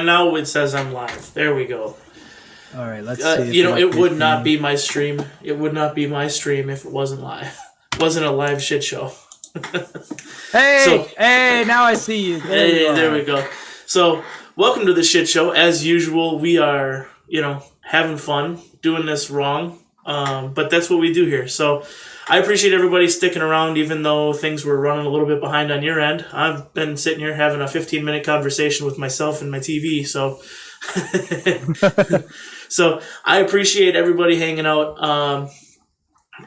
now it says I'm live. There we go. All right, let's see. It would not be my stream. It would not be my stream if it wasn't live. It wasn't a live shit show. Hey, now I see you. There we go. So, welcome to the shit show. As usual, we are, having fun, doing this wrong. But that's what we do here. So, I appreciate everybody sticking around, even though things were running a little bit behind on your end. I've been sitting here having a 15-minute conversation with myself and my TV, so... So, I appreciate everybody hanging out.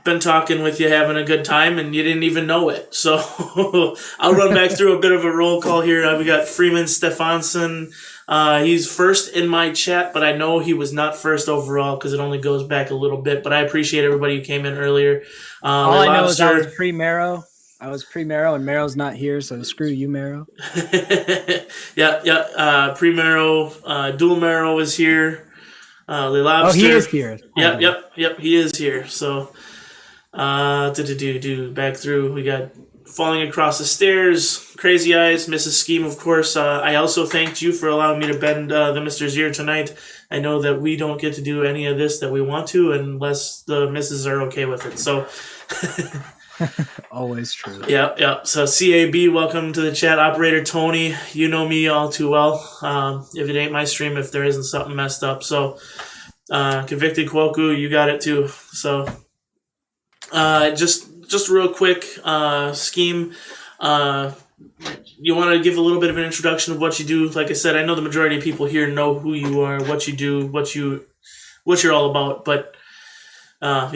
Been talking with you, having a good time, and you didn't even know it. So, I'll run back through a bit of a roll call here. We got Freeman Stefansson. He's first in my chat, but I know he was not first overall because it only goes back a little bit. But I appreciate everybody who came in earlier. All I know is I was pre-Marrow. And Marrow's not here, so screw you, Marrow. Pre-Marrow, Dual Marrow is here. Le Lobster. Oh, he is here. Yep, he is here. So, back through. We got Falling Across the Stairs, Crazy Eyes, Mrs. Skeem, of course. I also thanked you for allowing me to bend the Mister's ear tonight. I know that we don't get to do any of this that we want to unless the misses are okay with it. So, always true. Yeah. So, CAB, welcome to the chat. Operator Tony, you know me all too well. If it ain't my stream, if there isn't something messed up. So, Convicted Kwoku, you got it too. So, just real quick, Skeem, you want to give a little bit of an introduction of what you do? Like I said, I know the majority of people here know who you are, what you do, what you're all about. But more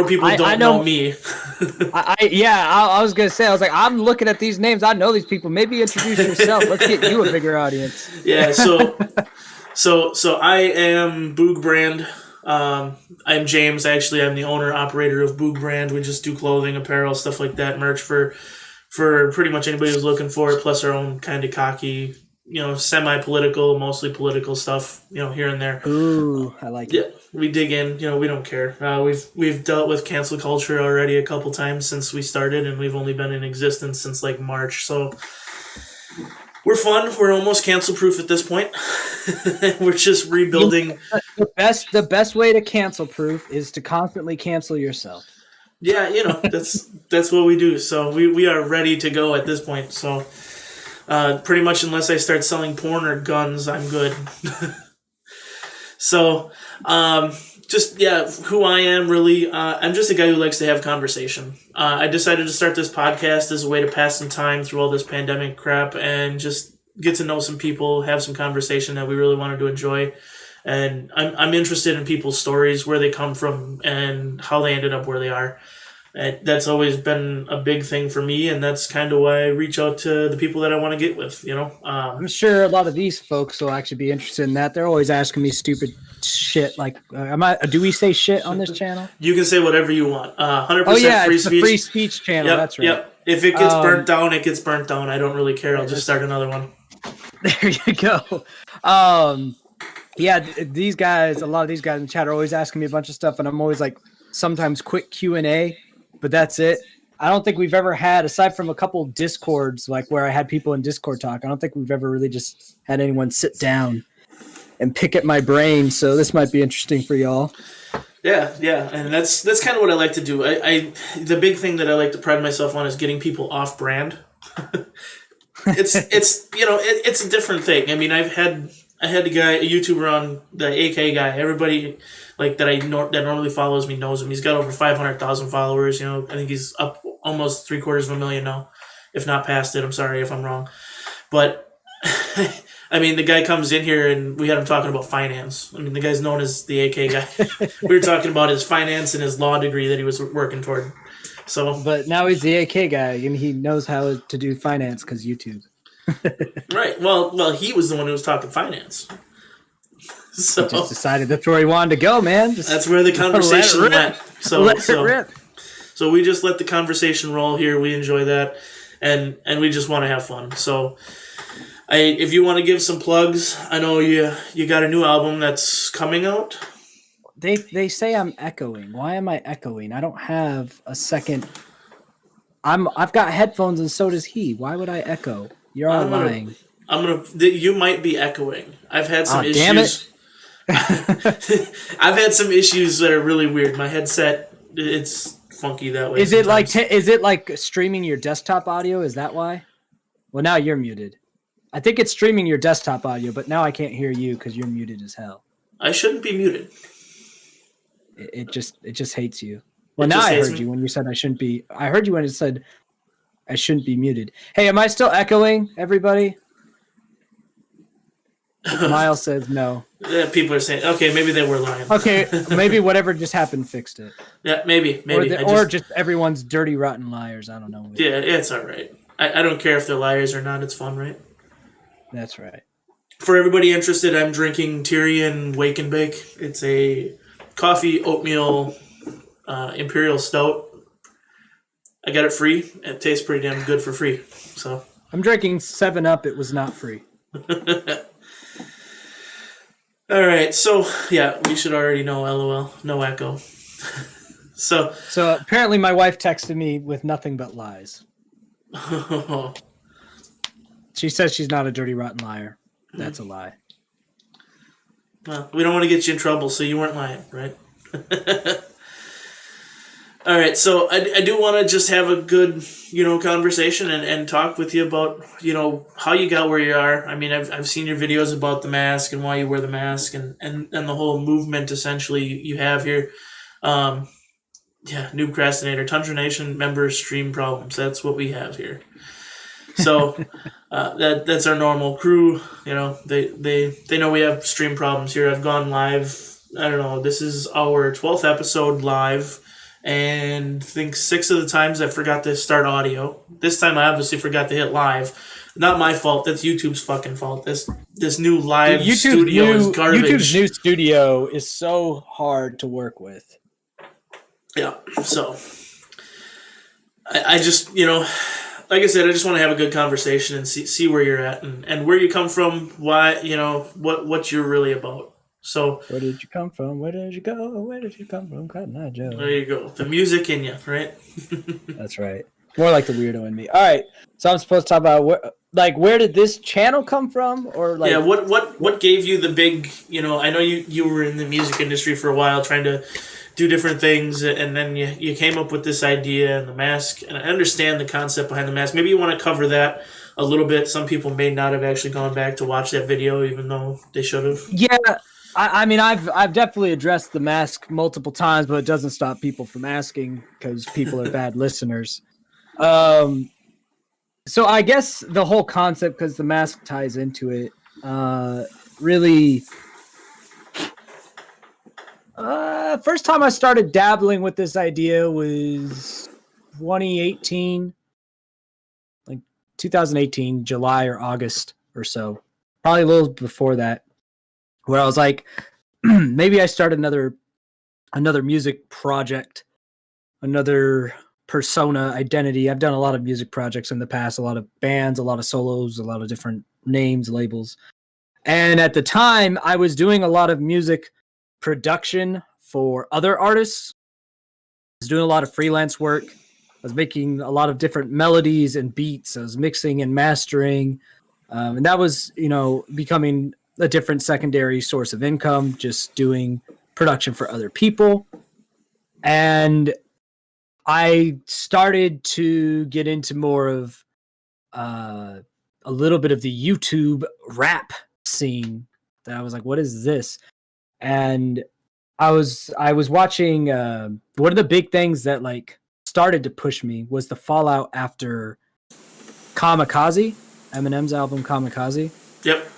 people don't know me. I was gonna say, I'm looking at these names. I know these people. Maybe introduce yourself. Let's get you a bigger audience. Yeah. So I am Boog Brand. I'm James. Actually, I'm the owner operator of Boog Brand. We just do clothing, apparel, stuff like that, merch for pretty much anybody who's looking for it. Plus our own kind of cocky, semi-political, mostly political stuff, here and there. Ooh, I like it. Yeah, we dig in. We don't care. We've dealt with cancel culture already a couple times since we started, and we've only been in existence since like March. So we're fun. We're almost cancel-proof at this point. We're just rebuilding. The best way to cancel-proof is to constantly cancel yourself. Yeah, that's what we do. So we are ready to go at this point. So pretty much unless I start selling porn or guns, I'm good. So who I am really, I'm just a guy who likes to have conversation. I decided to start this podcast as a way to pass some time through all this pandemic crap and just get to know some people, have some conversation that we really wanted to enjoy. And I'm interested in people's stories, where they come from and how they ended up where they are. And that's always been a big thing for me, and that's kind of why I reach out to the people that I want to get with, I'm sure a lot of these folks will actually be interested in that. They're always asking me stupid shit. Like, do we say shit on this channel? You can say whatever you want. 100% free it's speech. The free speech channel. Yep, that's right. Yep. If it gets burnt down, it gets burnt down. I don't really care. I'll just start another one. There you go. These guys, a lot of these guys in chat are always asking me a bunch of stuff, and I'm always like, sometimes quick Q&A, but that's it. I don't think we've ever had, aside from a couple Discords, like where I had people in Discord talk, I don't think we've ever really just had anyone sit down and pick at my brain. So this might be interesting for y'all. Yeah, and that's kind of what I like to do. I the big thing that I like to pride myself on is getting people off brand. It's a different thing. I mean, I had a guy, a YouTuber on, the AK guy. Everybody that that normally follows me knows him. He's got over 500,000 followers. I think he's up almost 750,000 now, if not past it. I'm sorry if I'm wrong, but I mean, the guy comes in here and we had him talking about finance. I mean, the guy's known as the AK guy. We were talking about his finance and his law degree that he was working toward. So, but now he's the AK guy and he knows how to do finance because YouTube. Right. Well, he was the one who was talking finance. So he just decided that's where he wanted to go, man. That's where the conversation went. So we just let the conversation roll here. We enjoy that, and we just want to have fun. So, if you want to give some plugs, I know you got a new album that's coming out. They say I'm echoing. Why am I echoing? I don't have a second. I've got headphones and so does he. Why would I echo? You're all lying. You might be echoing. I've had some issues. Damn it. I've had some issues that are really weird. My headset, it's funky that way. Is it like streaming your desktop audio? Is that why? Well, now you're muted. I think it's streaming your desktop audio, but now I can't hear you because you're muted as hell. I shouldn't be muted. It just hates you. Well, now I heard you when you said I shouldn't be. I heard you when it said I shouldn't be muted. Hey, am I still echoing, everybody? Miles says no. Yeah, people are saying, okay, maybe they were lying. Okay, maybe whatever just happened fixed it. Yeah, maybe. Or just everyone's dirty, rotten liars. I don't know. Yeah, it's all right. I don't care if they're liars or not. It's fun, right? That's right. For everybody interested, I'm drinking Tyrion Wake and Bake. It's a coffee oatmeal imperial stout. I got it free. It tastes pretty damn good for free. So I'm drinking 7-Up. It was not free. All right, so yeah, we should already know. LOL, no echo. So apparently, my wife texted me with nothing but lies. She says she's not a dirty, rotten liar. That's a lie. Well, we don't want to get you in trouble, so you weren't lying, right? All right, so I do want to just have a good, conversation and talk with you about, how you got where you are. I mean, I've seen your videos about the mask and why you wear the mask and the whole movement essentially you have here. Noob Procrastinator, Tundra Nation members stream problems. That's what we have here. So that's our normal crew. They know we have stream problems here. I've gone live. I don't know. This is our 12th episode live. And I think 6 of the times I forgot to start audio. This time I obviously forgot to hit live. Not my fault. That's YouTube's fucking fault. This new live studio is garbage. YouTube's new studio is so hard to work with. Yeah. So I just, like I said, I just want to have a good conversation and see where you're at and where you come from, why, what you're really about. So where did you come from? Where did you go? Where did you come from? Cotton Eye Joe. There you go. The music in you, right? That's right. More like the weirdo in me. All right. So I'm supposed to talk about where did this channel come from, or like? Yeah. What gave you the big? I know you were in the music industry for a while, trying to do different things, and then you came up with this idea and the mask. And I understand the concept behind the mask. Maybe you want to cover that a little bit. Some people may not have actually gone back to watch that video, even though they should have. Yeah. I mean, I've definitely addressed the mask multiple times, but it doesn't stop people from asking because people are bad listeners. So I guess the whole concept, because the mask ties into it, really. First time I started dabbling with this idea was 2018, like 2018, July or August or so, probably a little before that. Where I was like, maybe I start another music project, another persona identity. I've done a lot of music projects in the past, a lot of bands, a lot of solos, a lot of different names, labels. And at the time, I was doing a lot of music production for other artists. I was doing a lot of freelance work. I was making a lot of different melodies and beats. I was mixing and mastering. And that was, becoming a different secondary source of income, just doing production for other people. And I started to get into more of a little bit of the YouTube rap scene that I was like, what is this? And I was watching one of the big things that like started to push me was the fallout after Kamikaze, Eminem's album Kamikaze. Yep.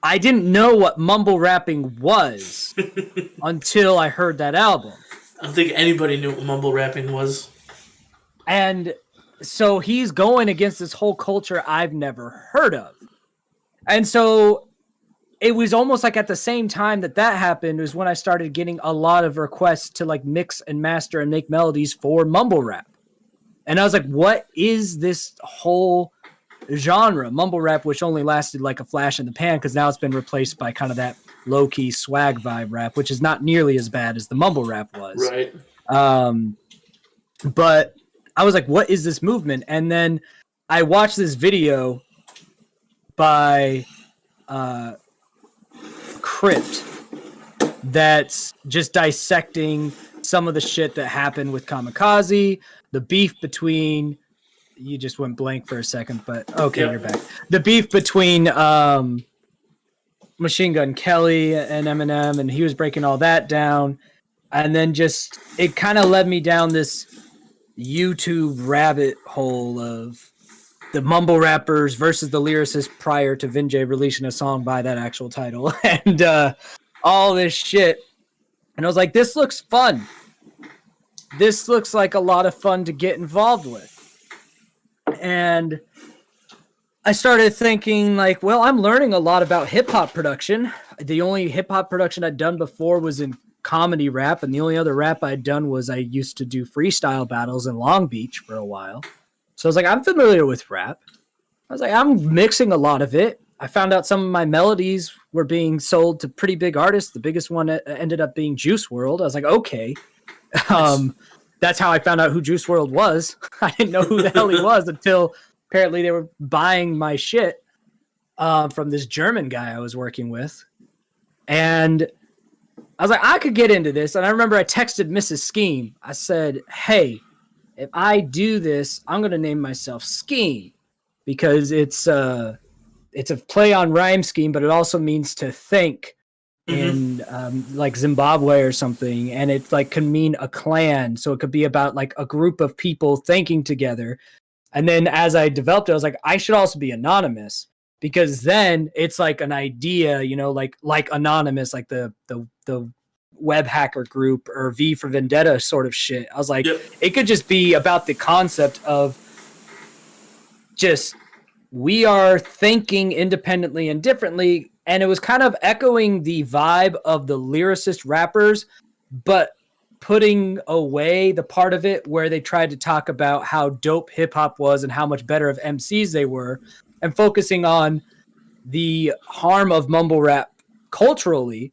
I didn't know what mumble rapping was until I heard that album. I don't think anybody knew what mumble rapping was. And so he's going against this whole culture I've never heard of. And so it was almost like at the same time that happened was when I started getting a lot of requests to like mix and master and make melodies for mumble rap. And I was like, what is this whole genre, mumble rap, which only lasted like a flash in the pan because now it's been replaced by kind of that low-key swag vibe rap, which is not nearly as bad as the mumble rap was. Right. But I was like, what is this movement? And then I watched this video by Crypt that's just dissecting some of the shit that happened with Kamikaze, the beef between. You just went blank for a second, but okay, You're back. The beef between Machine Gun Kelly and Eminem, and he was breaking all that down. And then just, it kind of led me down this YouTube rabbit hole of the mumble rappers versus the lyricists prior to Vinjay releasing a song by that actual title and all this shit. And I was like, this looks fun. This looks like a lot of fun to get involved with. And I started thinking like, well, I'm learning a lot about hip hop production. The only hip hop production I'd done before was in comedy rap. And the only other rap I'd done was I used to do freestyle battles in Long Beach for a while. So I was like, I'm familiar with rap. I was like, I'm mixing a lot of it. I found out some of my melodies were being sold to pretty big artists. The biggest one ended up being Juice WRLD. I was like, okay. That's how I found out who Juice WRLD was. I didn't know who the hell he was until apparently they were buying my shit from this German guy I was working with. And I was like, I could get into this. And I remember I texted Mrs. Skeem. I said, hey, if I do this, I'm going to name myself Skeem because it's a play on rhyme scheme, but it also means to think in like Zimbabwe or something. And it like can mean a clan. So it could be about like a group of people thinking together. And then as I developed it, I was like, I should also be anonymous because then it's like an idea, you know, like anonymous, like the web hacker group or V for Vendetta sort of shit. I was like, It could just be about the concept of just we are thinking independently and differently. And it was kind of echoing the vibe of the lyricist rappers, but putting away the part of it where they tried to talk about how dope hip hop was and how much better of MCs they were, and focusing on the harm of mumble rap culturally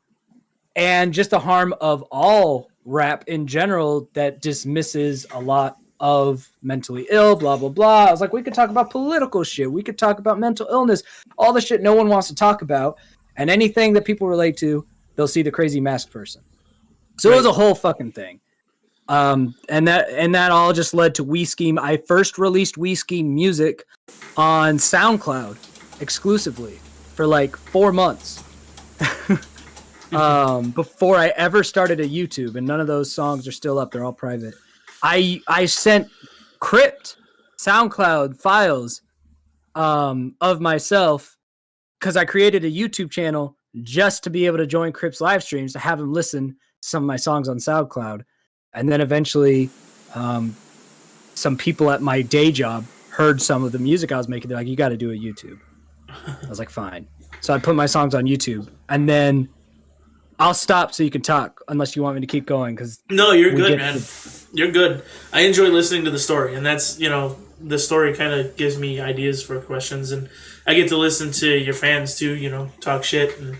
and just the harm of all rap in general that dismisses a lot of mentally ill, blah, blah, blah. I was like, we could talk about political shit. We could talk about mental illness, all the shit no one wants to talk about. And anything that people relate to, they'll see the crazy masked person. So It was a whole fucking thing. And that all just led to We Skeem. I first released We Skeem music on SoundCloud exclusively for like 4 months. Before I ever started a YouTube, and none of those songs are still up. They're all private. I sent Crypt SoundCloud files of myself because I created a YouTube channel just to be able to join Crypt's live streams to have him listen to some of my songs on SoundCloud. And then eventually some people at my day job heard some of the music I was making. They're like, you got to do a YouTube. I was like, fine. So I put my songs on YouTube, and then I'll stop so you can talk unless you want me to keep going. No, you're good, man. You're good. I enjoy listening to the story, and that's, you know, the story kind of gives me ideas for questions, and I get to listen to your fans too, you know, talk shit and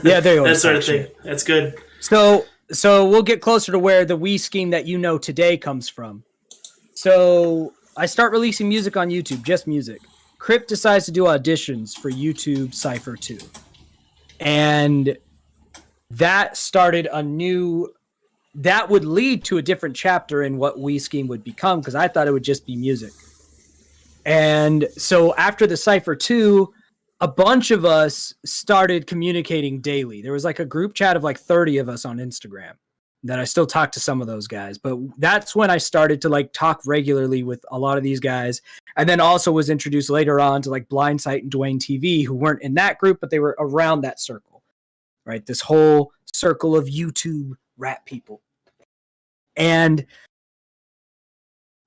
yeah, there you go. That sort of thing. That's good. So we'll get closer to where the We Skeem that you know today comes from. So I start releasing music on YouTube, just music. Crypt decides to do auditions for YouTube Cypher 2. And that started that would lead to a different chapter in what We Skeem would become, because I thought it would just be music. And so after the Cypher 2, a bunch of us started communicating daily. There was like a group chat of like 30 of us on Instagram that I still talk to some of those guys. But that's when I started to like talk regularly with a lot of these guys. And then also was introduced later on to like Blindsight and Dwayne TV, who weren't in that group, but they were around that circle, right? This whole circle of YouTube rap people. And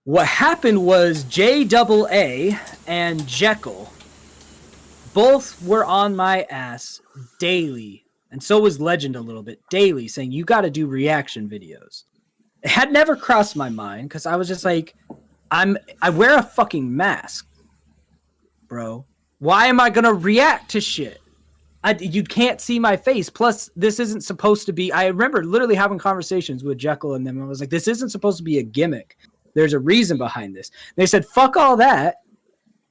what happened was JAA and Jekyll both were on my ass daily, and so was Legend a little bit, daily, saying, you got to do reaction videos. It had never crossed my mind, because I was just like, I wear a fucking mask, bro. Why am I going to react to shit? You can't see my face. Plus, this isn't supposed to be... I remember literally having conversations with Jekyll and them. I was like, this isn't supposed to be a gimmick. There's a reason behind this. They said, fuck all that.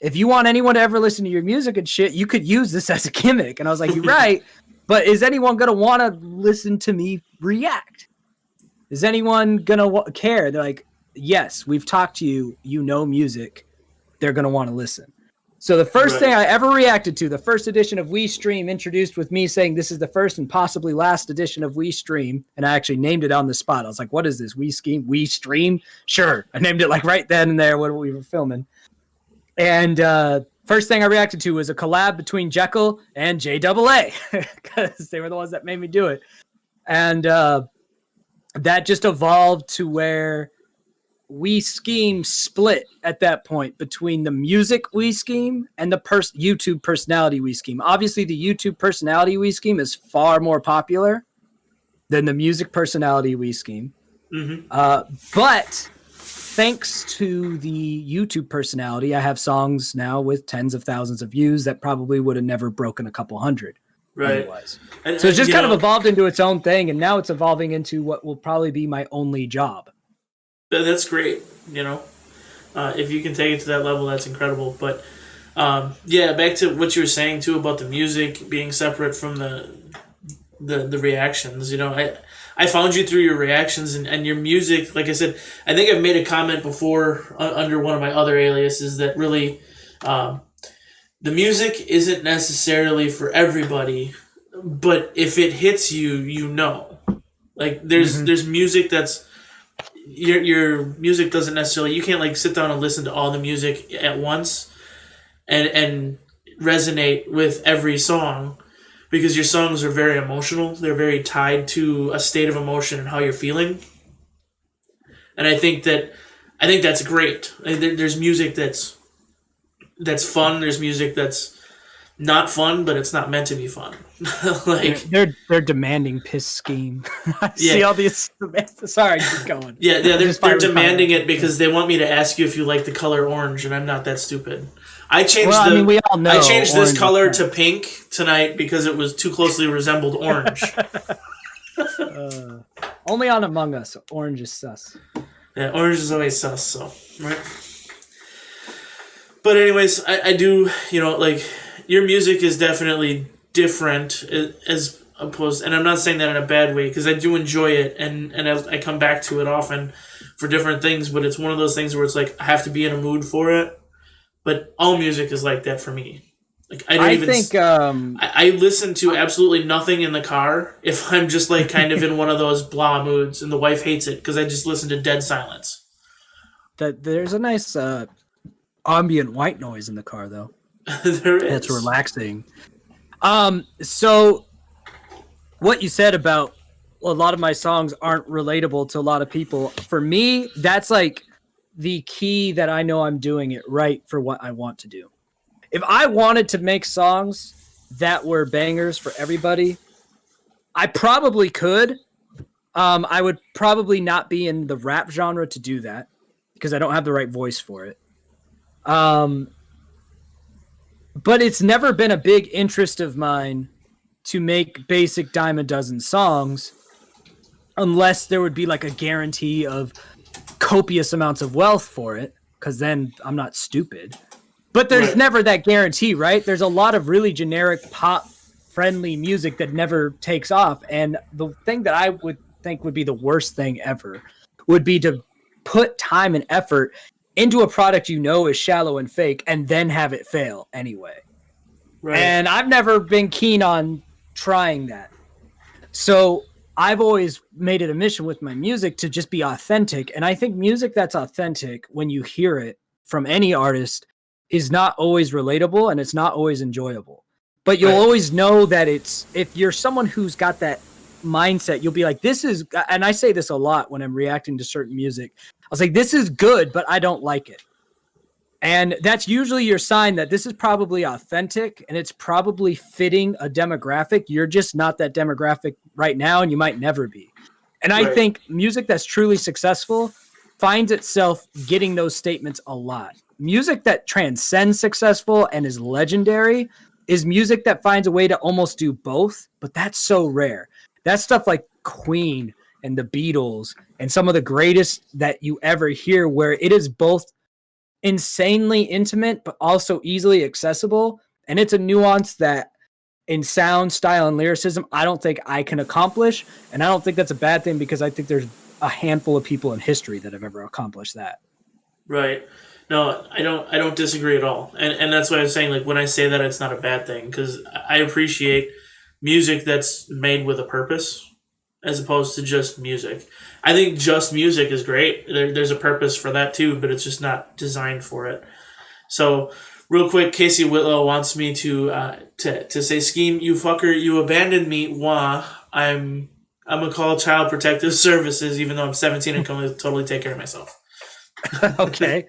if you want anyone to ever listen to your music and shit, you could use this as a gimmick. And I was like, you're right. But is anyone going to want to listen to me react? Is anyone going to care? They're like, yes, we've talked to you. You know music. They're going to want to listen. So the first thing I ever reacted to, the first edition of We Stream, introduced with me saying this is the first and possibly last edition of We Stream. And I actually named it on the spot. I was like, what is this? We Skeem? We Stream? Sure. I named it like right then and there when we were filming. And first thing I reacted to was a collab between Jekyll and JAA because they were the ones that made me do it. And that just evolved to where We Skeem split at that point between the music We Skeem and the YouTube personality We Skeem. Obviously, the YouTube personality We Skeem is far more popular than the music personality We Skeem. But thanks to the YouTube personality, I have songs now with tens of thousands of views that probably would have never broken a couple hundred. Otherwise. So it's just kind of evolved into its own thing, and now it's evolving into what will probably be my only job. That's great, if you can take it to that level, that's incredible. But back to what you were saying too about the music being separate from the reactions. I found you through your reactions and your music. Like I said, I think I've made a comment before under one of my other aliases that really the music isn't necessarily for everybody, but if it hits you, like there's music that's your music doesn't necessarily, you can't like sit down and listen to all the music at once and resonate with every song, because your songs are very emotional. They're very tied to a state of emotion and how you're feeling. And I think that's great. There's music that's fun. There's music that's not fun, but it's not meant to be fun. Like they're demanding piss scheme. I see all these. Sorry, keep going. They're demanding it because they want me to ask you if you like the color orange, and I'm not that stupid. I changed we all know I changed this color to pink tonight because it was too closely resembled orange. Only on Among Us, orange is sus. Yeah, orange is always sus. So right. But anyways, I do, like your music is definitely different as opposed, and I'm not saying that in a bad way because I do enjoy it and I come back to it often for different things, but it's one of those things where it's like I have to be in a mood for it. But all music is like that for me. Like I listen to absolutely nothing in the car if I'm just like kind of in one of those blah moods, and the wife hates it because I just listen to dead silence. There's a nice ambient white noise in the car though. There is. That's relaxing. So what you said about a lot of my songs aren't relatable to a lot of people. For me, that's like the key that I know I'm doing it right for what I want to do. If I wanted to make songs that were bangers for everybody, I probably could. I would probably not be in the rap genre to do that because I don't have the right voice for it. But it's never been a big interest of mine to make basic dime a dozen songs unless there would be like a guarantee of copious amounts of wealth for it, because then I'm not stupid. But there's never that guarantee, right? There's a lot of really generic pop friendly music that never takes off. And the thing that I would think would be the worst thing ever would be to put time and effort into a product is shallow and fake and then have it fail anyway. Right. And I've never been keen on trying that. So I've always made it a mission with my music to just be authentic. And I think music that's authentic, when you hear it from any artist, is not always relatable and it's not always enjoyable. But you'll always know that if you're someone who's got that mindset, you'll be like, this is, and I say this a lot when I'm reacting to certain music. I was like, this is good, but I don't like it. And that's usually your sign that this is probably authentic and it's probably fitting a demographic. You're just not that demographic right now, and you might never be. And I think music that's truly successful finds itself getting those statements a lot. Music that transcends successful and is legendary is music that finds a way to almost do both, but that's so rare. That's stuff like Queen and the Beatles and some of the greatest that you ever hear, where it is both insanely intimate, but also easily accessible. And it's a nuance that in sound, style, and lyricism, I don't think I can accomplish. And I don't think that's a bad thing because I think there's a handful of people in history that have ever accomplished that. Right. No, I don't disagree at all. And that's why I was saying, like, when I say that, it's not a bad thing, because I appreciate music that's made with a purpose as opposed to just music. I think just music is great. There's a purpose for that too, but it's just not designed for it. So, real quick, Casey Whitlow wants me to say, Skeem, you fucker, you abandoned me. Wah. I'm gonna call Child Protective Services, even though I'm 17 and can totally take care of myself. Okay.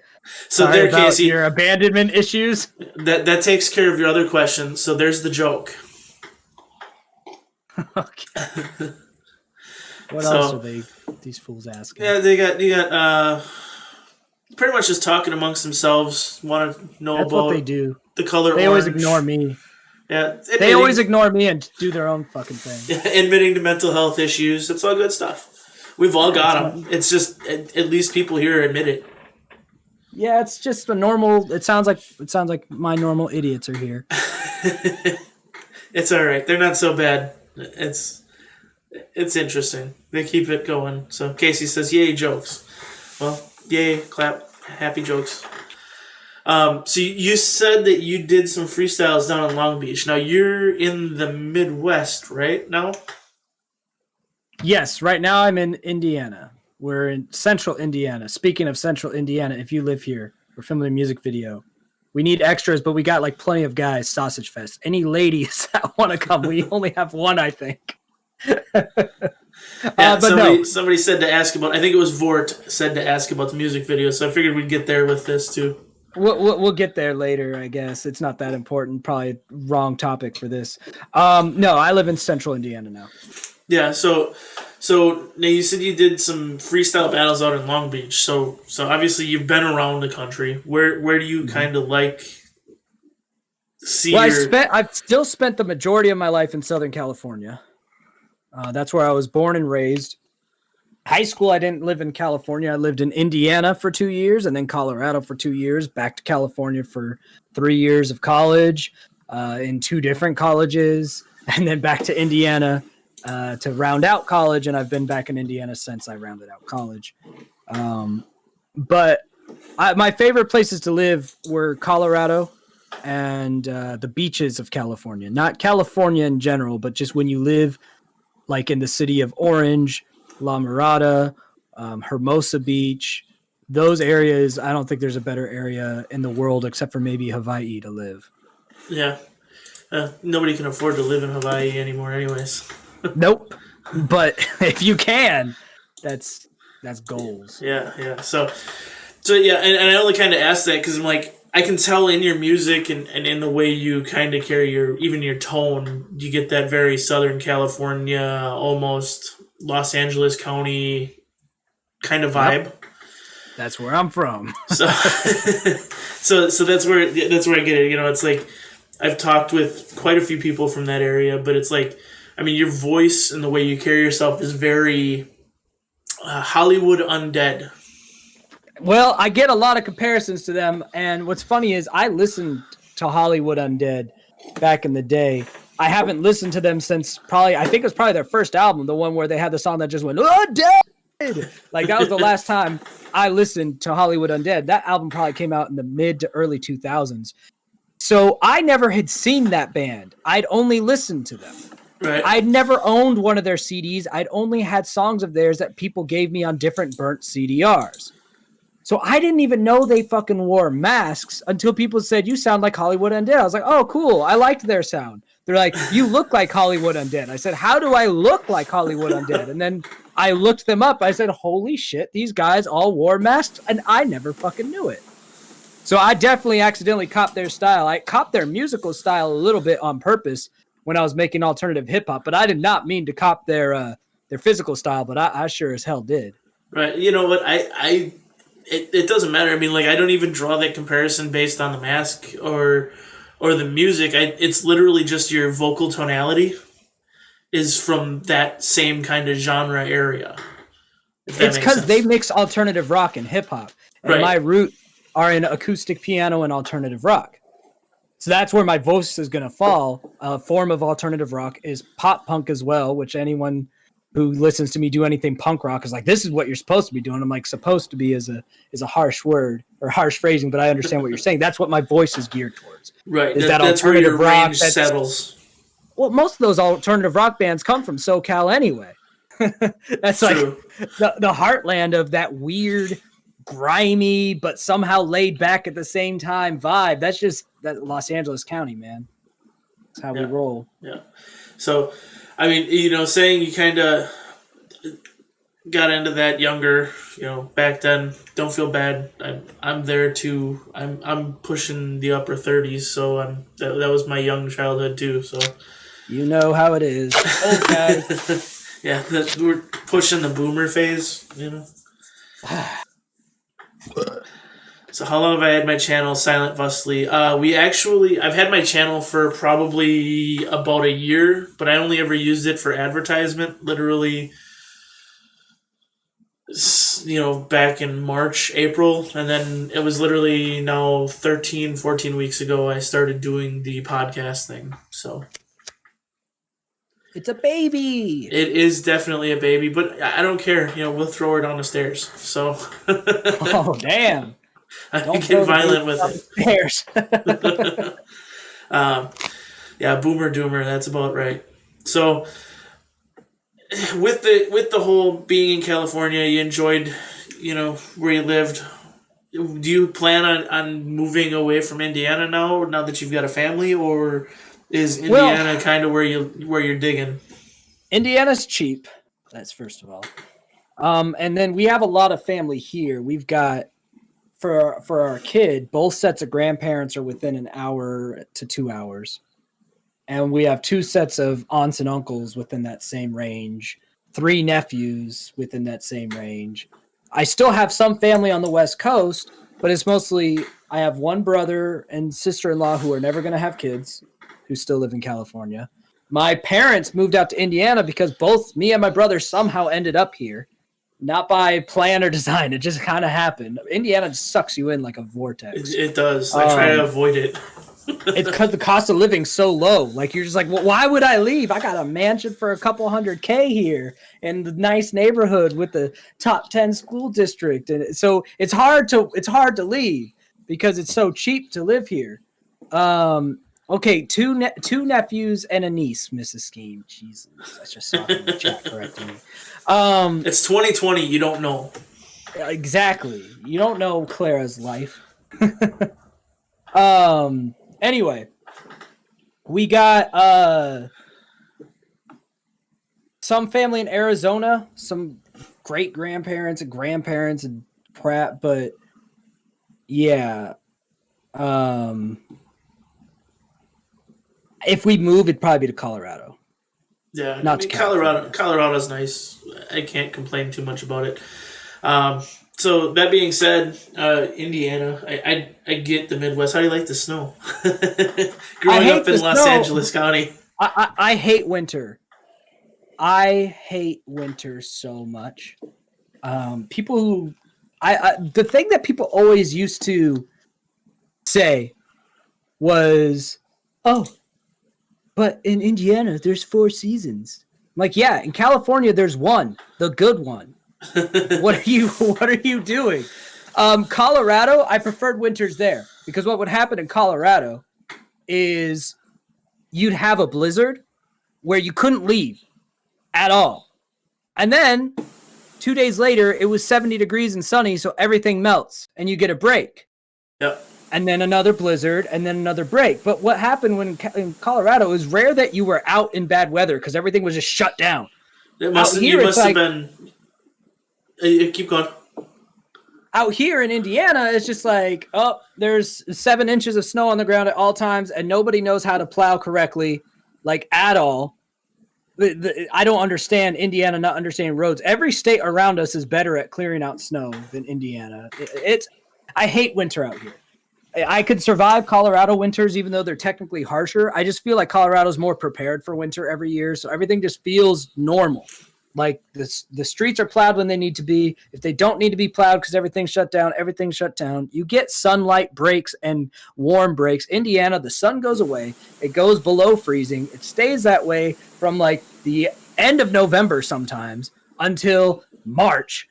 So Sorry there, about Casey, your abandonment issues. that takes care of your other question. So there's the joke. Okay. What else are these fools asking? Yeah, they got pretty much just talking amongst themselves. Want to know That's about what they do. the color They orange. always ignore me. Yeah, They always ignore me and do their own fucking thing. admitting to mental health issues. It's all good stuff. We've all got them. It's just at least people here admit it. Yeah, it's just a normal. It sounds like my normal idiots are here. It's all right. They're not so bad. It's interesting. They keep it going. So Casey says, "Yay jokes." Well, yay, clap, happy jokes. So you said that you did some freestyles down in Long Beach. Now you're in the Midwest, right now? Yes, right now I'm in Indiana. We're in central Indiana. Speaking of central Indiana, if you live here, we're filming a music video. We need extras, but we got like plenty of guys, Sausage Fest. Any ladies that want to come? We only have one, I think. Yeah, somebody said to ask about, I think it was Vort said to ask about the music video, so I figured we'd get there with this too. We'll get there later, I guess. It's not that important. Probably wrong topic for this. No, I live in central Indiana now. Yeah, so now you said you did some freestyle battles out in Long Beach. So obviously you've been around the country. Where do you kind of like see? Well, I've still spent the majority of my life in Southern California. That's where I was born and raised. High school, I didn't live in California. I lived in Indiana for 2 years and then Colorado for 2 years, back to California for 3 years of college in 2 different colleges, and then back to Indiana to round out college. And I've been back in Indiana since I rounded out college. But my favorite places to live were Colorado and the beaches of California. Not California in general, but just when you live like in the city of Orange, La Mirada, Hermosa Beach, those areas. I don't think there's a better area in the world except for maybe Hawaii to live. Yeah. Nobody can afford to live in Hawaii anymore anyways. Nope. But if you can, that's goals. Yeah. So yeah, and I only kind of asked that because I'm like, I can tell in your music and in the way you kind of carry your tone, you get that very Southern California, almost Los Angeles County kind of vibe. Yep. That's where I'm from. so that's where I get it. You know, it's like I've talked with quite a few people from that area, but it's like, I mean, your voice and the way you carry yourself is very Hollywood Undead. Well, I get a lot of comparisons to them, and what's funny is I listened to Hollywood Undead back in the day. I haven't listened to them since I think it was probably their first album, the one where they had the song that just went, Undead! Like, that was the last time I listened to Hollywood Undead. That album probably came out in the mid to early 2000s. So I never had seen that band. I'd only listened to them. Right. I'd never owned one of their CDs. I'd only had songs of theirs that people gave me on different burnt CDRs. So I didn't even know they fucking wore masks until people said, "You sound like Hollywood Undead." I was like, "Oh, cool. I liked their sound." They're like, "You look like Hollywood Undead." I said, "How do I look like Hollywood Undead?" And then I looked them up. I said, "Holy shit, these guys all wore masks," and I never fucking knew it. So I definitely accidentally copped their style. I copped their musical style a little bit on purpose when I was making alternative hip hop, but I did not mean to cop their physical style, but I sure as hell did. Right. You know what? It doesn't matter. I mean, like, I don't even draw that comparison based on the mask or the music. It's literally just your vocal tonality is from that same kind of genre area. It's because they mix alternative rock and hip hop. And right. my root are in acoustic piano and alternative rock. So that's where my voice is going to fall. A form of alternative rock is pop punk as well, which anyone who listens to me do anything punk rock is like, this is what you're supposed to be doing. I'm like, supposed to be is a harsh word or harsh phrasing, but I understand what you're saying. That's what my voice is geared towards. Right. Is That's where your range settles. Well, most of those alternative rock bands come from SoCal anyway. That's true. Like the heartland of that weird, grimy, but somehow laid back at the same time vibe. That's just that Los Angeles County, man. That's how we roll. Yeah. So, I mean, saying you kind of got into that younger, back then. Don't feel bad. I'm there too. I'm pushing the upper 30s, so that was my young childhood too. So, you know how it is. Okay. Yeah, we're pushing the boomer phase. So how long have I had my channel, Silent Vustly? I've had my channel for probably about a year, but I only ever used it for advertisement, literally, back in March, April, and then it was literally now 13, 14 weeks ago I started doing the podcast thing, so. It's a baby. It is definitely a baby, but I don't care. We'll throw her down the stairs, so. Oh, damn. I get violent with it. Yeah, boomer doomer. That's about right. So, with the whole being in California, you enjoyed, where you lived. Do you plan on moving away from Indiana now that you've got a family, or is Indiana kind of where you're digging? Indiana's cheap. That's first of all, and then we have a lot of family here. We've got. For our kid, both sets of grandparents are within an hour to 2 hours. And we have 2 sets of aunts and uncles within that same range, 3 nephews within that same range. I still have some family on the West Coast, but it's mostly I have one brother and sister-in-law who are never going to have kids, who still live in California. My parents moved out to Indiana because both me and my brother somehow ended up here. Not by plan or design. It just kind of happened. Indiana just sucks you in like a vortex. It does. I try to avoid it. It's because the cost of living's so low. Like, you're just like, well, why would I leave? I got a mansion for a couple $100K here in the nice neighborhood with the top 10 school district. And so it's hard to leave because it's so cheap to live here. Okay, two nephews and a niece, Mrs. Skeem. Jesus, I just saw in the chat correcting me. It's 2020. You don't know. Exactly. You don't know Clara's life. Anyway, we got some family in Arizona, some great grandparents and crap, but yeah. If we move, it'd probably be to Colorado. Yeah, Colorado's nice. I can't complain too much about it. So that being said, Indiana, I get the Midwest. How do you like the snow? Growing up in Los Angeles County. I hate winter. I hate winter so much. People who the thing that people always used to say was, "Oh, but in Indiana, there's 4 seasons." I'm like, yeah, in California, there's one, the good one. What are you doing? Colorado, I preferred winters there because what would happen in Colorado is you'd have a blizzard where you couldn't leave at all. And then 2 days later, it was 70 degrees and sunny, so everything melts and you get a break. Yep. And then another blizzard, and then another break. But what happened in Colorado, it was rare that you were out in bad weather because everything was just shut down. You must have been. Keep going. Out here in Indiana, it's just like, oh, there's 7 inches of snow on the ground at all times, and nobody knows how to plow correctly, like at all. I don't understand Indiana not understanding roads. Every state around us is better at clearing out snow than Indiana. I hate winter out here. I could survive Colorado winters, even though they're technically harsher. I just feel like Colorado's more prepared for winter every year, so everything just feels normal. Like the streets are plowed when they need to be. If they don't need to be plowed because everything's shut down, everything's shut down. You get sunlight breaks and warm breaks. Indiana, the sun goes away. It goes below freezing. It stays that way from like the end of November sometimes until March.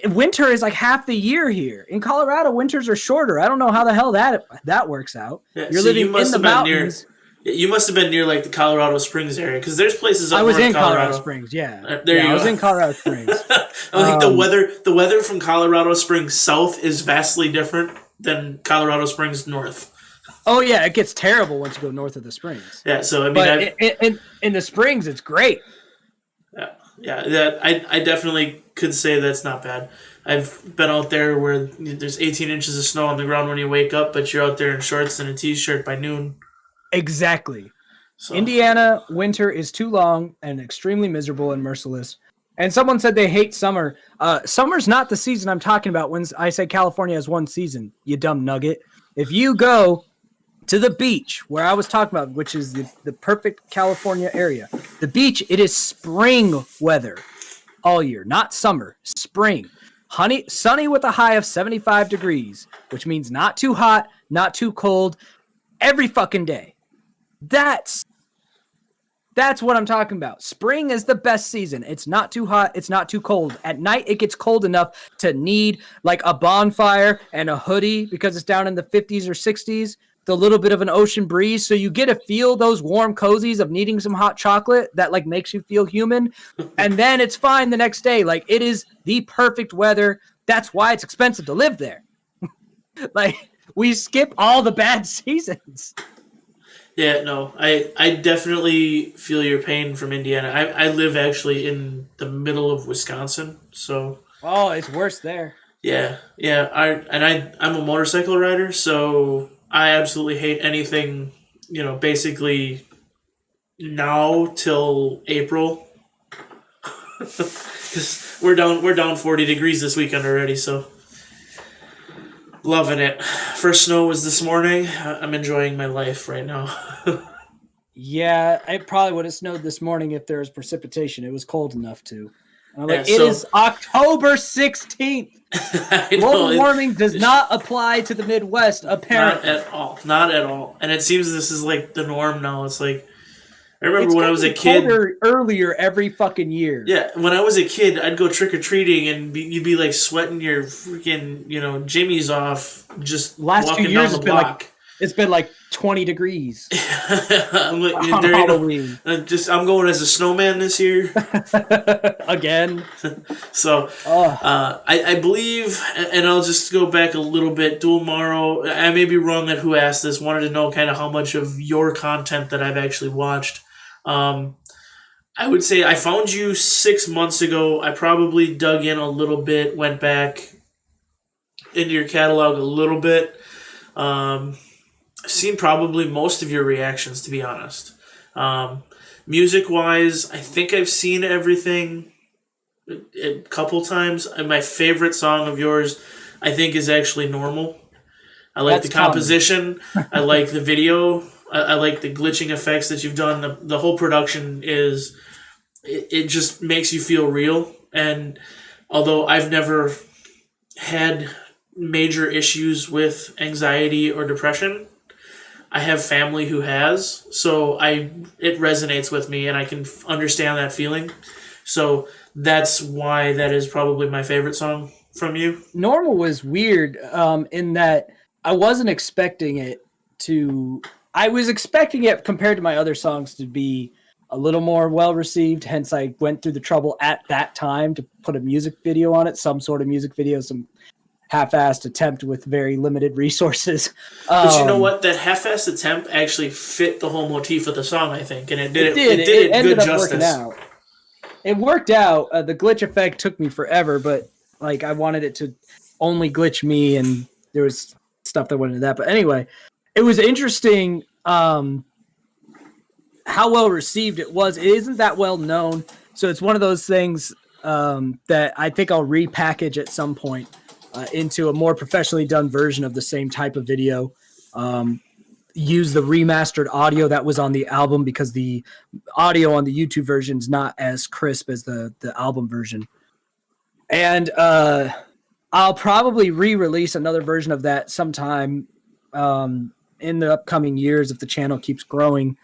Winter is like half the year here. In Colorado, winters are shorter. I don't know how the hell that works out. Yeah, You're living in the mountains. You must have been near like the Colorado Springs area because there's places up I was north in Colorado Colorado. Springs. Yeah, There you go. I was in Colorado Springs. I think the weather from Colorado Springs south is vastly different than Colorado Springs north. Oh yeah, it gets terrible once you go north of the Springs. Yeah, so I mean, but in the Springs, it's great. Yeah, I definitely could say that's not bad. I've been out there where there's 18 inches of snow on the ground when you wake up, but you're out there in shorts and a t-shirt by noon. Exactly. So. Indiana winter is too long and extremely miserable and merciless. And someone said they hate summer. Summer's not the season I'm talking about when I say California has one season, you dumb nugget. If you go to the beach where I was talking about, which is the perfect California area, the beach, it is spring weather all year, not summer, spring. Sunny with a high of 75 degrees, which means not too hot, not too cold, every fucking day. That's what I'm talking about. Spring is the best season. It's not too hot. It's not too cold. At night, it gets cold enough to need like a bonfire and a hoodie because it's down in the 50s or 60s. The little bit of an ocean breeze. So you get to feel those warm cozies of needing some hot chocolate that like makes you feel human. And then it's fine the next day. Like it is the perfect weather. That's why it's expensive to live there. Like we skip all the bad seasons. Yeah, no, I definitely feel your pain from Indiana. I live actually in the middle of Wisconsin, so. Oh, it's worse there. Yeah. I'm a motorcycle rider, so I absolutely hate anything, basically now till April. Because we're down 40 degrees this weekend already, so. Loving it. First snow was this morning. I'm enjoying my life right now. Yeah, it probably would have snowed this morning if there was precipitation. It was cold enough to. It is October 16th. Global warming does not apply to the Midwest, apparently. Not at all. And it seems this is like the norm now. It's like, I remember when I was a kid. Earlier every fucking year. Yeah, when I was a kid, I'd go trick or treating, and you'd be like sweating your freaking jimmies off just walking down the block. It's been like 20 degrees. I'm going as a snowman this year again. So I believe, and I'll just go back a little bit. Dual Morrow, I may be wrong at who asked this. Wanted to know kind of how much of your content that I've actually watched. I would say I found you 6 months ago. I probably dug in a little bit, went back into your catalog a little bit. I've seen probably most of your reactions, to be honest. Music-wise, I think I've seen everything a couple times. And my favorite song of yours, I think, is actually Normal. I like the composition. I like the video. I like the glitching effects that you've done. The whole production is... It just makes you feel real. And although I've never had major issues with anxiety or depression, I have family who has. So it resonates with me, and I can understand that feeling. So that's why that is probably my favorite song from you. Normal was weird in that I wasn't expecting it to... I was expecting it, compared to my other songs, to be a little more well-received. Hence, I went through the trouble at that time to put a music video on it, some sort of music video, some half-assed attempt with very limited resources. But you know what? That half-assed attempt actually fit the whole motif of the song, I think, and it did good justice. It worked out. The glitch effect took me forever, but like I wanted it to only glitch me, and there was stuff that went into that. But anyway, it was interesting how well received it was. It isn't that well known, so it's one of those things that I think I'll repackage at some point into a more professionally done version of the same type of video. use the remastered audio that was on the album because the audio on the YouTube version is not as crisp as the album version. And I'll probably re-release another version of that sometime in the upcoming years if the channel keeps growing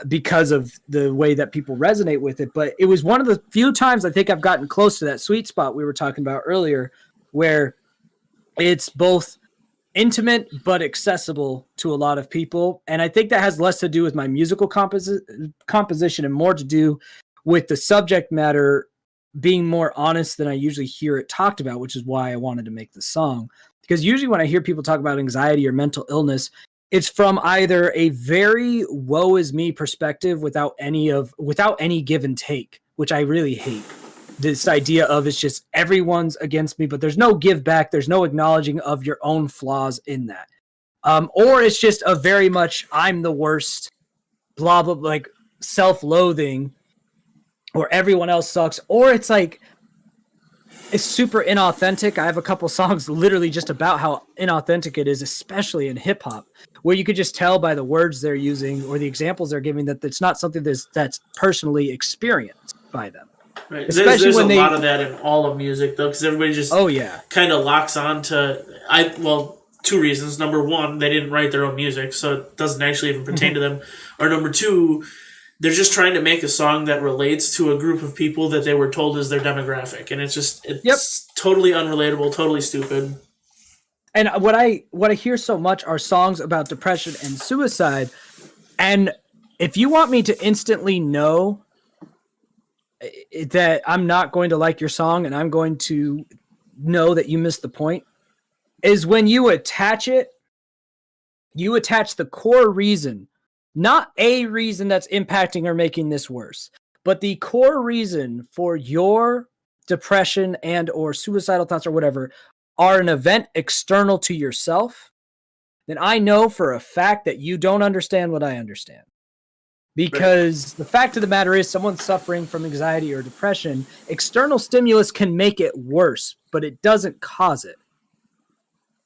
because of the way that people resonate with it. But it was one of the few times I think I've gotten close to that sweet spot we were talking about earlier, where it's both intimate but accessible to a lot of people. And I think that has less to do with my musical composition and more to do with the subject matter being more honest than I usually hear it talked about, which is why I wanted to make the song. Because usually when I hear people talk about anxiety or mental illness, it's from either a very woe is me perspective without any give and take, which I really hate. This idea of it's just everyone's against me, but there's no give back. There's no acknowledging of your own flaws in that. Or it's just a very much I'm the worst, blah, blah, like self-loathing, or everyone else sucks. Or it's like, it's super inauthentic. I have a couple songs literally just about how inauthentic it is, especially in hip hop, where you could just tell by the words they're using or the examples they're giving that it's not something that's personally experienced by them. Right. There's a lot of that in all of music, though, because everybody just kind of locks on to two reasons. Number one, they didn't write their own music, so it doesn't actually even pertain to them. Or number two, they're just trying to make a song that relates to a group of people that they were told is their demographic, and it's totally unrelatable, totally stupid. And what I hear so much are songs about depression and suicide, and if you want me to instantly know that I'm not going to like your song and I'm going to know that you missed the point, is when you attach the core reason. Not a reason that's impacting or making this worse, but the core reason for your depression and or suicidal thoughts or whatever are an event external to yourself, then I know for a fact that you don't understand what I understand. Because the fact of the matter is someone suffering from anxiety or depression, external stimulus can make it worse, but it doesn't cause it.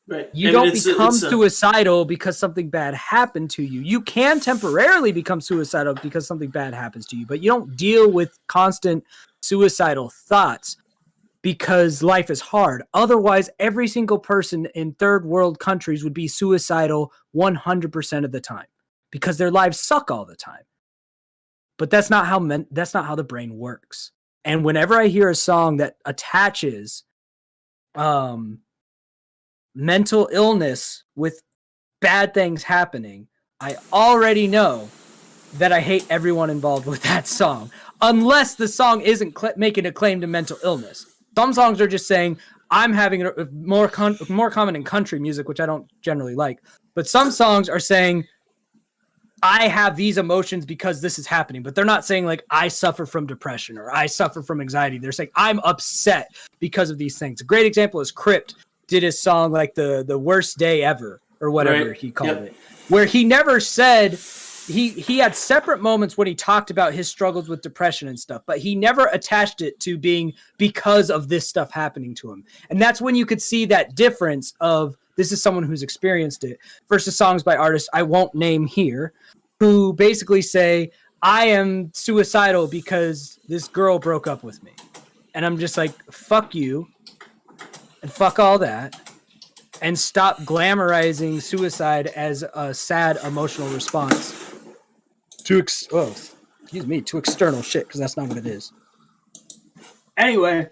Right. You don't become suicidal because something bad happened to you. You can temporarily become suicidal because something bad happens to you, but you don't deal with constant suicidal thoughts because life is hard. Otherwise, every single person in third world countries would be suicidal 100% of the time because their lives suck all the time. But that's not how the brain works. And whenever I hear a song that attaches mental illness with bad things happening, I already know that I hate everyone involved with that song, unless the song isn't making a claim to mental illness. Some songs are just saying, I'm having more common in country music, which I don't generally like, but some songs are saying, I have these emotions because this is happening, but they're not saying like I suffer from depression or I suffer from anxiety. They're saying I'm upset because of these things. A great example is Crypt did his song like the worst day ever or whatever he called it, where he never said he had separate moments when he talked about his struggles with depression and stuff, but he never attached it to being because of this stuff happening to him. And that's when you could see that difference of this is someone who's experienced it versus songs by artists I won't name here who basically say, I am suicidal because this girl broke up with me. And I'm just like, fuck you. And fuck all that, and stop glamorizing suicide as a sad emotional response to external shit, because that's not what it is. Anyway,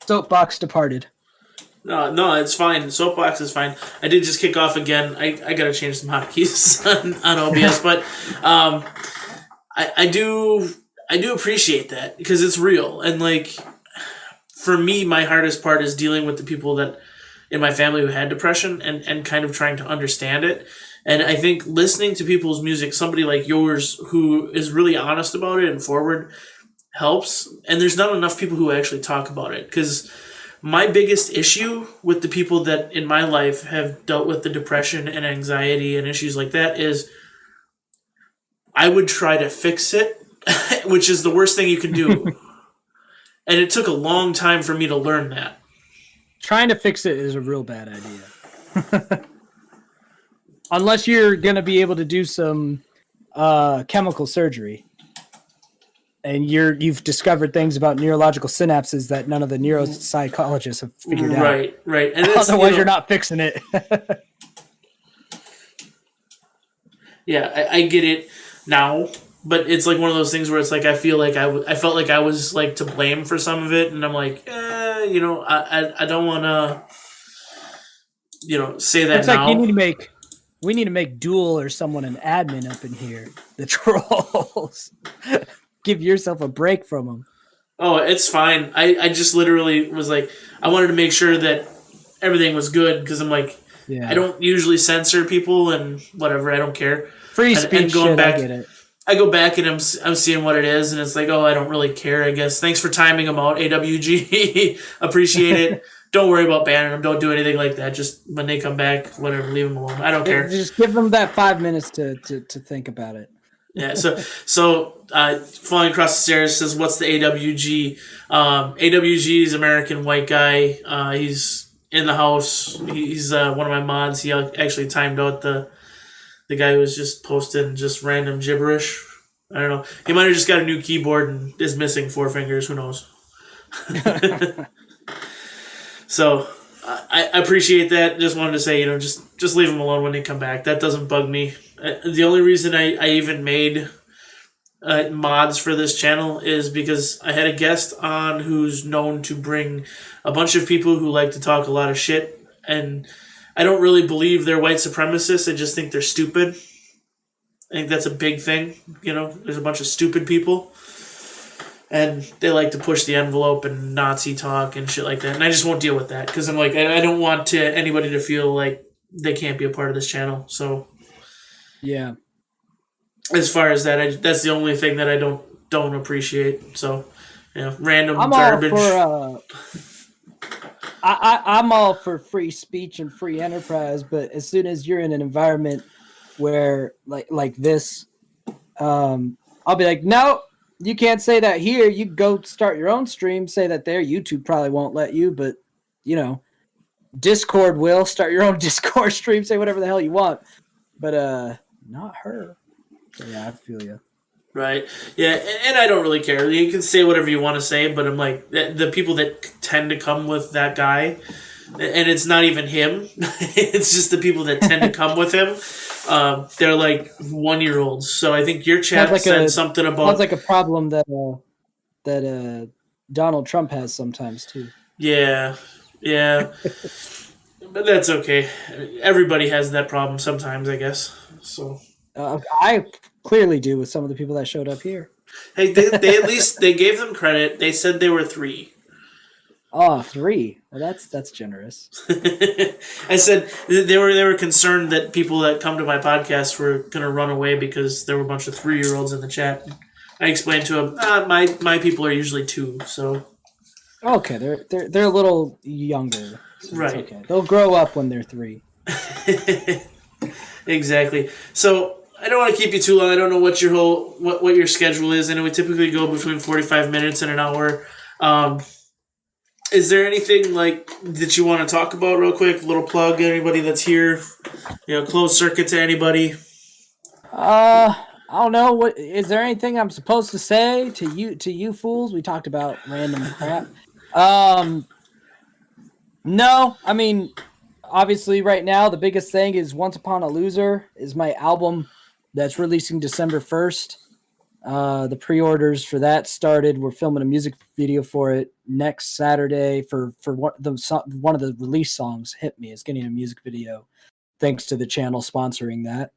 soapbox departed. No, it's fine. Soapbox is fine. I did just kick off again. I gotta change some hotkeys on OBS, but I do appreciate that because it's real. And like, for me, my hardest part is dealing with the people that in my family who had depression and kind of trying to understand it. And I think listening to people's music, somebody like yours who is really honest about it and forward, helps. And there's not enough people who actually talk about it, because my biggest issue with the people that in my life have dealt with the depression and anxiety and issues like that is I would try to fix it, which is the worst thing you can do. And it took a long time for me to learn that. Trying to fix it is a real bad idea. unless you're gonna be able to do some chemical surgery, and you've discovered things about neurological synapses that none of the neuropsychologists have figured out. Right. And otherwise, you're not fixing it. Yeah, I get it now, but it's like one of those things where it's like I feel like I felt like I was like to blame for some of it, and I'm like, I don't want to, say that. It's now. Like we need to make Duel or someone an admin up in here. The trolls. Give yourself a break from them. Oh, it's fine. I just literally was like, I wanted to make sure that everything was good because I'm like, I don't usually censor people and whatever. I don't care. Free speech. And going back, I get it. I go back and I'm seeing what it is, and it's like, oh, I don't really care. I guess thanks for timing them out, AWG. Appreciate it. Don't worry about banning them. Don't do anything like that. Just when they come back, whatever, leave them alone. I don't care. Just give them that 5 minutes to think about it. Yeah. So falling across the stairs says, "What's the AWG?" AWG is American white guy. He's in the house. He's one of my mods. He actually timed out the guy who was just posting just random gibberish. I don't know. He might have just got a new keyboard and is missing 4 fingers. Who knows? So I appreciate that. Just wanted to say, just leave them alone when they come back. That doesn't bug me. The only reason I even made mods for this channel is because I had a guest on who's known to bring a bunch of people who like to talk a lot of shit, and I don't really believe they're white supremacists. I just think they're stupid. I think that's a big thing. There's a bunch of stupid people, and they like to push the envelope and Nazi talk and shit like that. And I just won't deal with that because I'm like, I don't want anybody to feel like they can't be a part of this channel. So, yeah. As far as that, that's the only thing that I don't appreciate. So, random garbage. I'm all for free speech and free enterprise, but as soon as you're in an environment where like this, I'll be like, no, you can't say that here. You go start your own stream, say that there. YouTube probably won't let you, but Discord will. Start your own Discord stream, say whatever the hell you want, but not her. So yeah, I feel you. Right. Yeah, and I don't really care. You can say whatever you want to say, but I'm like, the people that tend to come with that guy, and it's not even him, it's just the people that tend to come with him, they're like 1-year-olds. So I think your chat said something about... Sounds like a problem that Donald Trump has sometimes, too. Yeah. But that's okay. Everybody has that problem sometimes, I guess. So... I clearly do with some of the people that showed up here. Hey, they at least they gave them credit. They said they were 3. Oh, 3. Well, that's generous. I said they were concerned that people that come to my podcast were going to run away because there were a bunch of 3-year-olds in the chat. I explained to them, my people are usually 2, so. Okay, they're a little younger, so right? Okay, they'll grow up when they're 3. Exactly. So. I don't want to keep you too long. I don't know what your schedule is. I know we typically go between 45 minutes and an hour. Is there anything that you want to talk about real quick? A little plug, anybody that's here, closed circuit to anybody. I don't know. What is there anything I'm supposed to say to you fools? We talked about random crap. No, I mean, obviously right now the biggest thing is Once Upon a Loser is my album. That's releasing December 1st. The pre-orders for that started. We're filming a music video for it next Saturday for one of the release songs, Hit Me, is getting a music video thanks to the channel sponsoring that.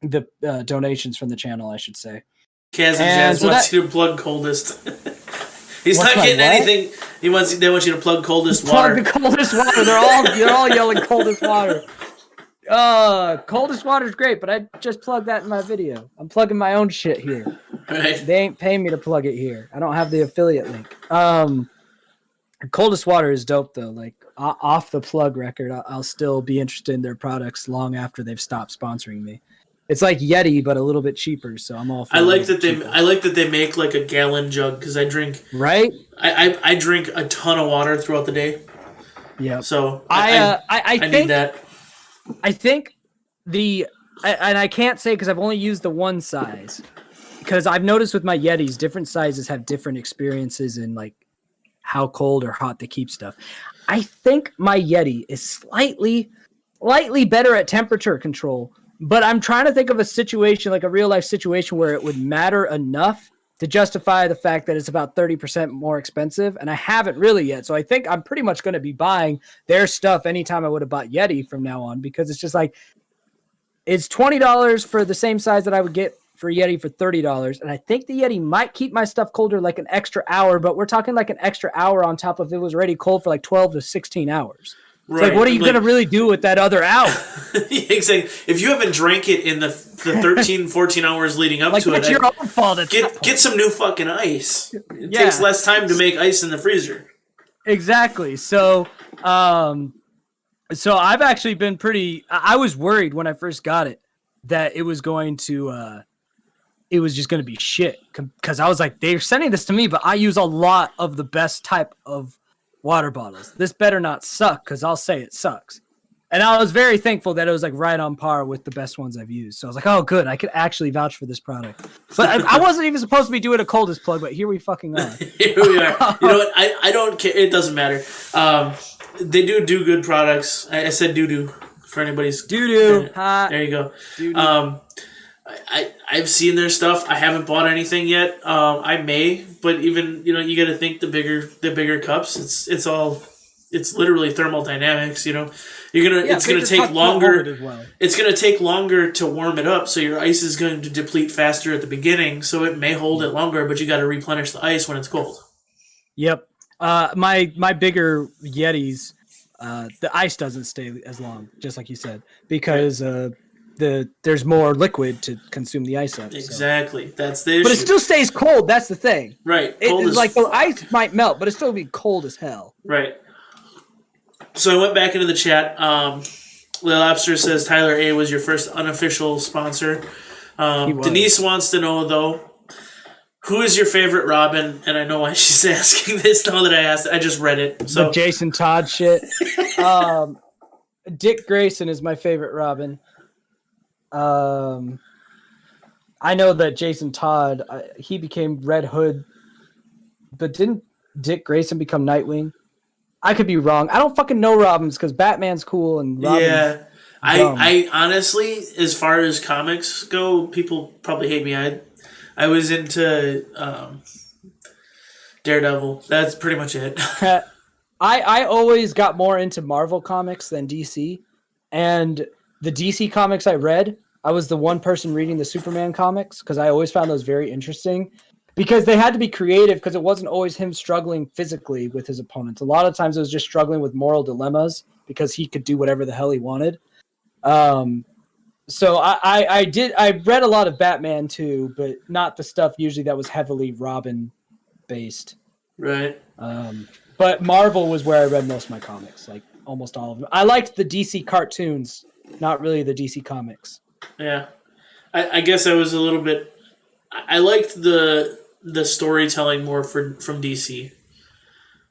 The donations from the channel, I should say. Kaz and Jazz wants you to plug Coldest. He's not getting anything. They want you to plug Coldest Water. Plug the Coldest Water. They're all yelling Coldest Water. Coldest Water is great, but I just plugged that in my video. I'm plugging my own shit here. Right. They ain't paying me to plug it here. I don't have the affiliate link. Coldest Water is dope though. Like off the plug record, I'll still be interested in their products long after they've stopped sponsoring me. It's like Yeti, but a little bit cheaper. So I'm all. I like that they make like a gallon jug because I drink. Right. I drink a ton of water throughout the day. Yeah. So I think, need that. I think and I can't say because I've only used the one size, because I've noticed with my Yetis, different sizes have different experiences in like how cold or hot they keep stuff. I think my Yeti is slightly better at temperature control, but I'm trying to think of a situation, like a real life situation, where it would matter enough to justify the fact that it's about 30% more expensive. And I haven't really yet. So I think I'm pretty much going to be buying their stuff anytime I would have bought Yeti from now on, because it's just like, it's $20 for the same size that I would get for Yeti for $30. And I think the Yeti might keep my stuff colder like an extra hour, but we're talking like an extra hour on top of it was already cold for like 12 to 16 hours. It's like, what are you going to really do with that other hour? Exactly. If you haven't drank it in the 13, 14 hours leading up to that's it, your own fault. Get some new fucking ice. It takes less time to make ice in the freezer. Exactly. So I've actually been I was worried when I first got it that it was going to, it was just going to be shit, because I was like, they're sending this to me, but I use a lot of the best type of water bottles. This better not suck, because I'll say it sucks. And I was very thankful that it was like right on par with the best ones I've used. So I was like, oh, good. I could actually vouch for this product. But I wasn't even supposed to be doing a coldest plug, but here we fucking are. Here we are. You know what? I don't care. It doesn't matter. They do good products. I said doo-doo for anybody's... Doo-doo. There you go. Doo-doo. I've seen their stuff. I haven't bought anything yet. I may, but even, you got to think the bigger cups. It's literally thermodynamics. It's going to take longer. Well. It's going to take longer to warm it up, so your ice is going to deplete faster at the beginning. So it may hold it longer, but you got to replenish the ice when it's cold. Yep. My bigger Yetis, the ice doesn't stay as long, just like you said, because there's more liquid to consume the ice up. Exactly. So. That's the issue. But it still stays cold. That's the thing. Right. It's like the ice might melt, but it still be cold as hell. Right. So I went back into the chat. Lil Lobster says Tyler A was your first unofficial sponsor. Denise wants to know, though, who is your favorite Robin? And I know why she's asking this now that I asked it. I just read it. So the Jason Todd shit. Dick Grayson is my favorite Robin. I know that Jason Todd, he became Red Hood, but didn't Dick Grayson become Nightwing? I could be wrong. I don't fucking know Robins, because Batman's cool and Robin's dumb. I honestly, as far as comics go, people probably hate me. I was into Daredevil. That's pretty much it. I always got more into Marvel comics than DC, and the DC comics I read, I was the one person reading the Superman comics, because I always found those very interesting, because they had to be creative, because it wasn't always him struggling physically with his opponents. A lot of times it was just struggling with moral dilemmas, because he could do whatever the hell he wanted. So I read a lot of Batman too, but not the stuff usually that was heavily Robin based. Right. But Marvel was where I read most of my comics, like almost all of them. I liked the DC cartoons, not really the DC comics. Yeah. I guess I was a little bit... I liked the storytelling more from DC.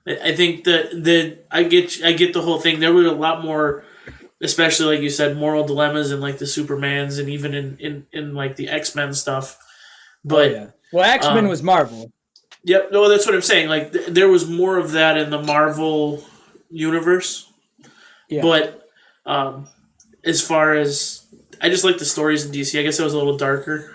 I think that I get the whole thing. There were a lot more, especially like you said, moral dilemmas in like the Supermans and even in like the X-Men stuff. But well, X-Men was Marvel. Yep, no, that's what I'm saying. Like there was more of that in the Marvel universe. Yeah. But as far as I just like the stories in DC. I guess I was a little darker.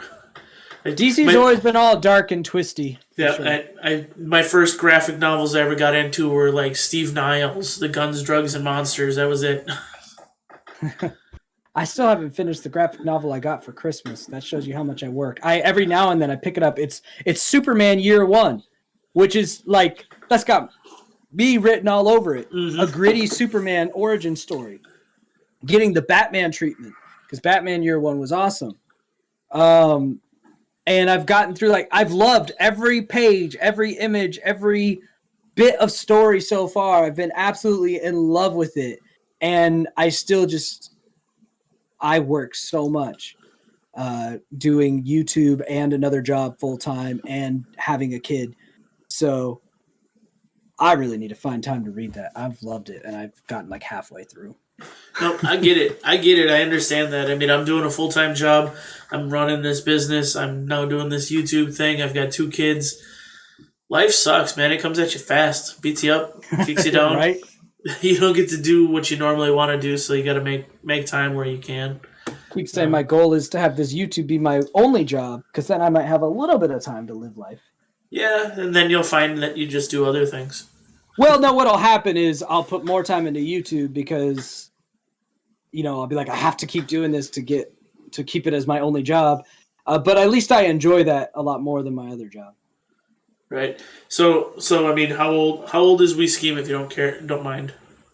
DC's always been all dark and twisty. Yeah, sure. My first graphic novels I ever got into were like Steve Niles, The Guns, Drugs, and Monsters. That was it. I still haven't finished the graphic novel I got for Christmas. That shows you how much I work. Every now and then I pick it up. It's Superman Year One, which is like, that's got me written all over it. Mm-hmm. A gritty Superman origin story. Getting the Batman treatment, because Batman Year One was awesome. And I've gotten through, like, I've loved every page, every image, every bit of story so far. I've been absolutely in love with it. And I still I work so much doing YouTube and another job full time and having a kid. So I really need to find time to read that. I've loved it, and I've gotten like halfway through. No, I get it. I get it. I understand that. I mean, I'm doing a full-time job. I'm running this business. I'm now doing this YouTube thing. I've got 2 kids. Life sucks, man. It comes at you fast, beats you up, kicks you down. Right? You don't get to do what you normally want to do, so you got to make time where you can. Keep saying my goal is to have this YouTube be my only job, because then I might have a little bit of time to live life. Yeah, and then you'll find that you just do other things. Well, no, what'll happen is I'll put more time into YouTube because, I'll be like, I have to keep doing this to keep it as my only job. But at least I enjoy that a lot more than my other job. Right. So I mean, how old is We Skeem, if you don't mind?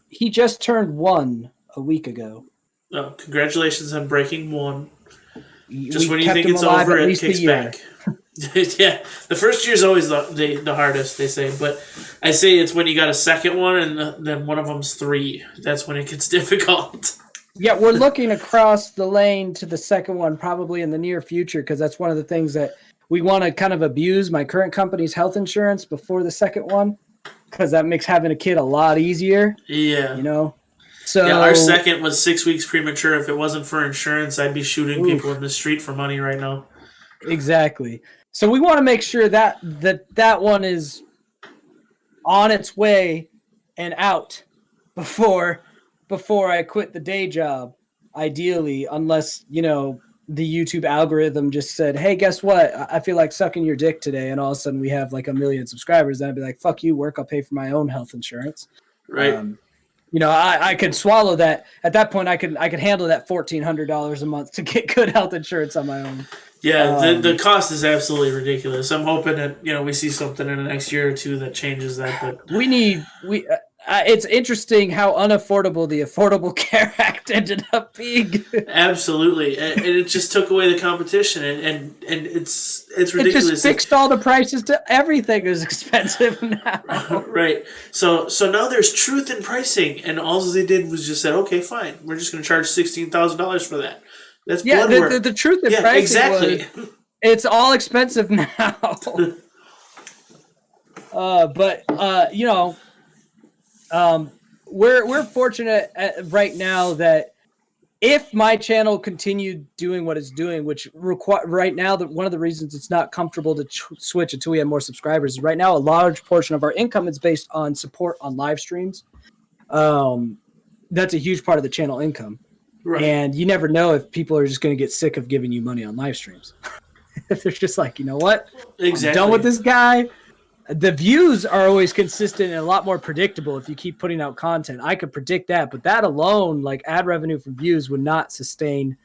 He just turned 1 a week ago. Oh, congratulations on breaking 1. Just We when you kept think him it's alive over, at it least a kicks year. back. Yeah, the first year is always the hardest, they say. But I say it's when you got a second one and then one of them's 3. That's when it gets difficult. Yeah, we're looking across the lane to the second one probably in the near future, because that's one of the things that we want to kind of abuse my current company's health insurance before the second one, because that makes having a kid a lot easier. Yeah. So Yeah, our second was 6 weeks premature. If it wasn't for insurance, I'd be shooting people in the street for money right now. Exactly. So we want to make sure that one is on its way and out before I quit the day job, ideally, unless, the YouTube algorithm just said, hey, guess what? I feel like sucking your dick today. And all of a sudden we have like 1 million subscribers. Then I'd be like, fuck you, work. I'll pay for my own health insurance. Right. I could swallow that. At that point, I could handle that $1,400 a month to get good health insurance on my own. Yeah, the cost is absolutely ridiculous. I'm hoping that we see something in the next year or 2 that changes that. But it's interesting how unaffordable the Affordable Care Act ended up being. Absolutely, and it just took away the competition, and it's ridiculous. It just fixed all the prices to everything is expensive now. Right. So now there's truth in pricing, and all they did was just said, okay, fine, we're just going to charge $16,000 for that. That's blood work. The truth in pricing exactly. It's all expensive now. We're fortunate right now that if my channel continued doing what it's doing, which right now, one of the reasons it's not comfortable to switch until we have more subscribers is right now a large portion of our income is based on support on live streams. That's a huge part of the channel income. Right. And you never know if people are just going to get sick of giving you money on live streams. If they're just like, you know what? Exactly. I'm done with this guy. The views are always consistent and a lot more predictable if you keep putting out content. I could predict that, but that alone, like ad revenue from views, would not sustain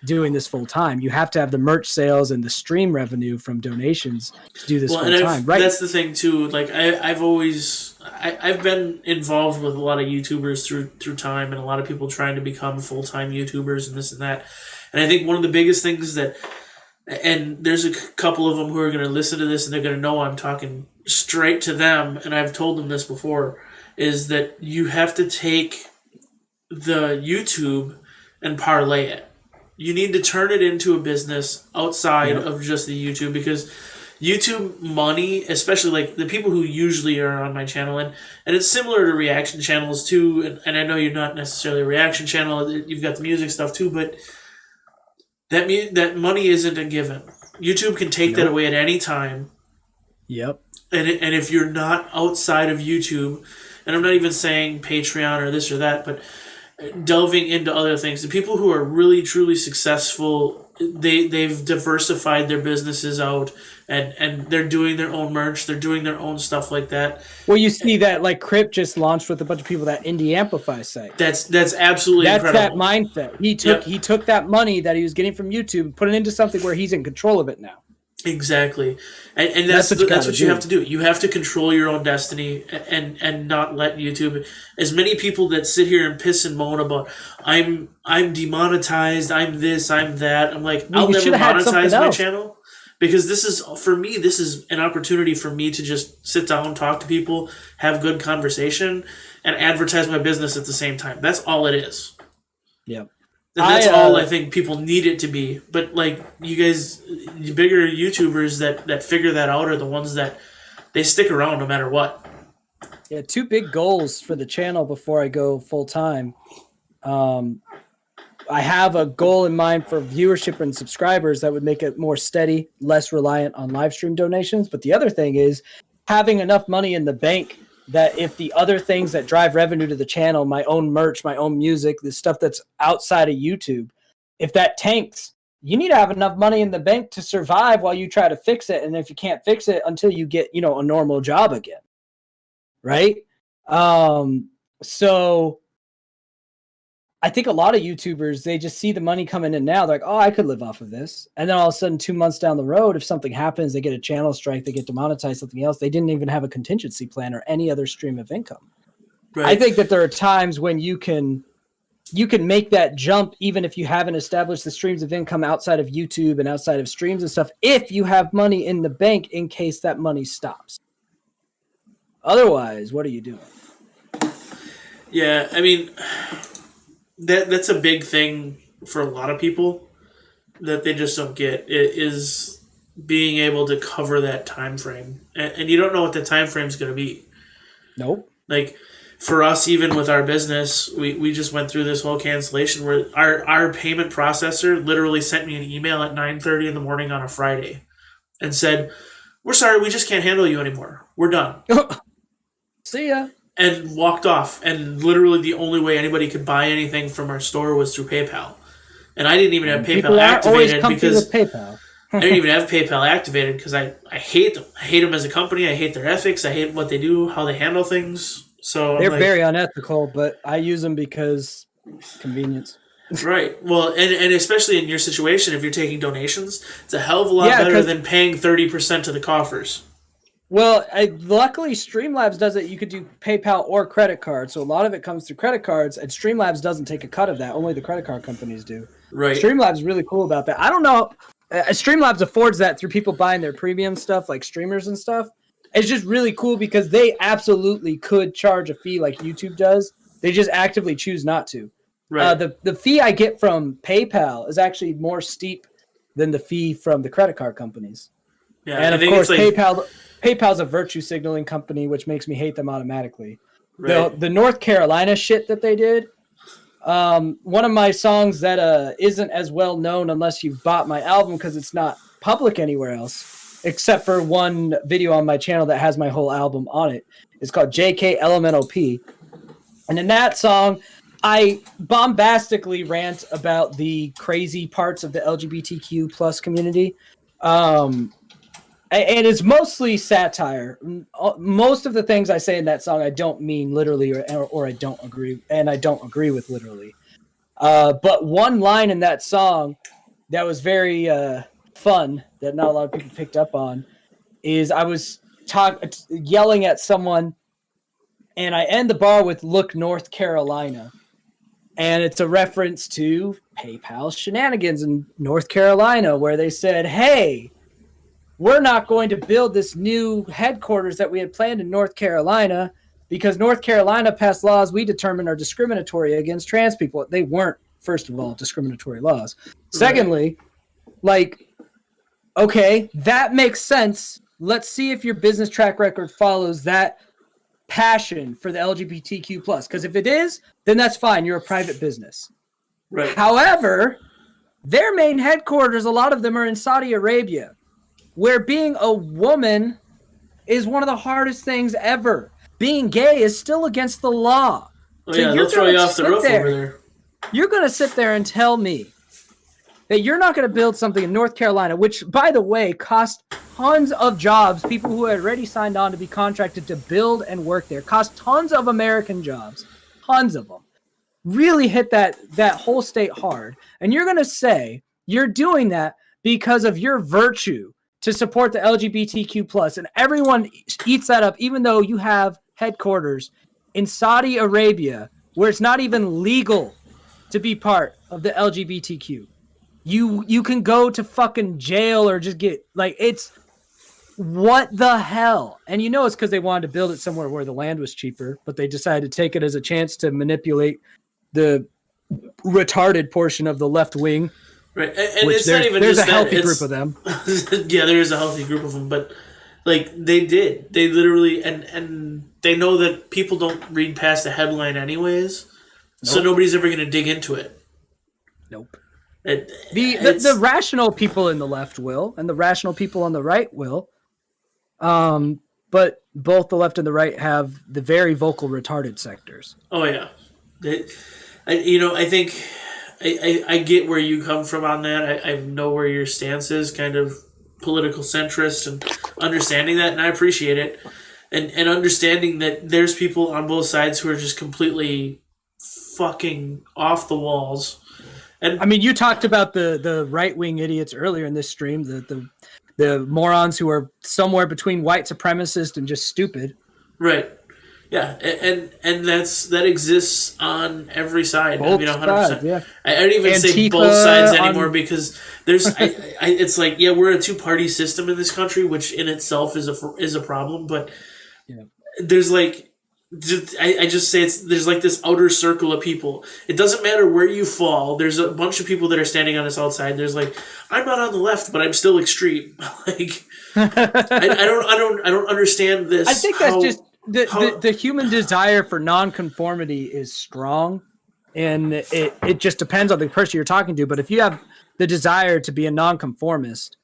doing this full time. You have to have the merch sales and the stream revenue from donations to do this full time. Right. That's the thing too. Like I've been involved with a lot of YouTubers through time, and a lot of people trying to become full-time YouTubers and this and that. And I think one of the biggest things and there's a couple of them who are going to listen to this and they're going to know I'm talking straight to them, and I've told them this before, is that you have to take the YouTube and parlay it. You need to turn it into a business outside of just the YouTube, because YouTube money, especially like the people who usually are on my channel, and it's similar to reaction channels too, and I know you're not necessarily a reaction channel, you've got the music stuff too, but that money isn't a given. YouTube can take that away at any time. Yep. And if you're not outside of YouTube, and I'm not even saying Patreon or this or that, but delving into other things, the people who are really truly successful, they've diversified their businesses out, and they're doing their own merch, they're doing their own stuff like that. Well, you see that like Crip just launched with a bunch of people that indie Amplify site. That's absolutely incredible. That mindset. He took that money that he was getting from YouTube and put it into something where he's in control of it now. Exactly, and that's what you have to do. You have to control your own destiny, and not let YouTube. As many people that sit here and piss and moan about I'm demonetized, I'm this, I'm that. I'm like, I'll never monetize my channel, because this is, for me, this is an opportunity for me to just sit down, talk to people, have good conversation, and advertise my business at the same time. That's all it is. Yep. And that's all I think people need it to be. But like you guys, the bigger YouTubers that figure that out are the ones that they stick around no matter what. Yeah, 2 big goals for the channel before I go full time I have a goal in mind for viewership and subscribers that would make it more steady, less reliant on live stream donations. But the other thing is having enough money in the bank that if the other things that drive revenue to the channel, my own merch, my own music, the stuff that's outside of YouTube, if that tanks, you need to have enough money in the bank to survive while you try to fix it. And if you can't fix it until you get, a normal job again. Right? So I think a lot of YouTubers, they just see the money coming in now. They're like, oh, I could live off of this. And then all of a sudden, 2 months down the road, if something happens, they get a channel strike, they get demonetized, something else. They didn't even have a contingency plan or any other stream of income. Right. I think that there are times when you can make that jump, even if you haven't established the streams of income outside of YouTube and outside of streams and stuff, if you have money in the bank in case that money stops. Otherwise, what are you doing? Yeah, I mean, that's a big thing for a lot of people that they just don't get. It is being able to cover that time frame, and you don't know what the time frame is going to be. Nope. Like for us, even with our business, we just went through this whole cancellation where our payment processor literally sent me an email at 9:30 in the morning on a Friday and said, "We're sorry, we just can't handle you anymore. We're done." See ya. And walked off. And literally the only way anybody could buy anything from our store was through PayPal. And I didn't even have PayPal activated because PayPal. I didn't even have PayPal activated because I hate them. I hate them as a company. I hate their ethics. I hate what they do, how they handle things. So they're very unethical, but I use them because convenience. Right. Well, and especially in your situation, if you're taking donations, it's a hell of a lot better than paying 30% to the coffers. Well, luckily Streamlabs does it. You could do PayPal or credit card. So a lot of it comes through credit cards, and Streamlabs doesn't take a cut of that. Only the credit card companies do. Right. Streamlabs is really cool about that. I don't know. Streamlabs affords that through people buying their premium stuff like streamers and stuff. It's just really cool because they absolutely could charge a fee like YouTube does. They just actively choose not to. Right. The fee I get from PayPal is actually more steep than the fee from the credit card companies. Yeah, and of course, PayPal's a virtue signaling company, which makes me hate them automatically. Right. The North Carolina shit that they did, one of my songs that isn't as well known unless you've bought my album because it's not public anywhere else, except for one video on my channel that has my whole album on it. It's called JK Elemental P. And in that song, I bombastically rant about the crazy parts of the LGBTQ plus community. And it's mostly satire. Most of the things I say in that song, I don't mean literally or I don't agree. And I don't agree with literally. But one line in that song that was very fun that not a lot of people picked up on is I was yelling at someone and I end the bar with "Look, North Carolina." And it's a reference to PayPal shenanigans in North Carolina where they said, hey, we're not going to build this new headquarters that we had planned in North Carolina because North Carolina passed laws we determined are discriminatory against trans people. They weren't, first of all, discriminatory laws. Secondly, okay, that makes sense. Let's see if your business track record follows that passion for the LGBTQ+. Because if it is, then that's fine. You're a private business. Right. However, their main headquarters, a lot of them are in Saudi Arabia, where being a woman is one of the hardest things ever. Being gay is still against the law. Oh, so yeah, they'll throw you off the roof over there. You're going to sit there and tell me that you're not going to build something in North Carolina, which, by the way, cost tons of jobs, people who had already signed on to be contracted to build and work there, cost tons of American jobs, tons of them, really hit that whole state hard. And you're going to say you're doing that because of your virtue to support the LGBTQ+, and everyone eats that up, even though you have headquarters in Saudi Arabia, where it's not even legal to be part of the LGBTQ. You can go to fucking jail or just get, it's, what the hell? And it's because they wanted to build it somewhere where the land was cheaper, but they decided to take it as a chance to manipulate the retarded portion of the left wing. Right, and it's not even just that. There's a healthy group of them. Yeah, there is a healthy group of them, but they literally, and they know that people don't read past the headline anyways, So nobody's ever going to dig into it. Nope. It, The rational people in the left will, and the rational people on the right will. But both the left and the right have the very vocal retarded sectors. Oh yeah, I think I get where you come from on that. I know where your stance is, kind of political centrist, and understanding that, and I appreciate it, and understanding that there's people on both sides who are just completely fucking off the walls. And I mean, you talked about the right wing idiots earlier in this stream, the morons who are somewhere between white supremacist and just stupid. Right. Yeah, and that exists on every side. Both 100%. sides, yeah. I don't even say Antifa both sides anymore because there's. It's like, yeah, we're a 2-party system in this country, which in itself is a problem. But there's like, I just say there's like this outer circle of people. It doesn't matter where you fall. There's a bunch of people that are standing on this outside. There's like, I'm not on the left, but I'm still extreme. Like, I don't understand this. I think that's just. The human desire for nonconformity is strong, and it just depends on the person you're talking to. But if you have the desire to be a nonconformist,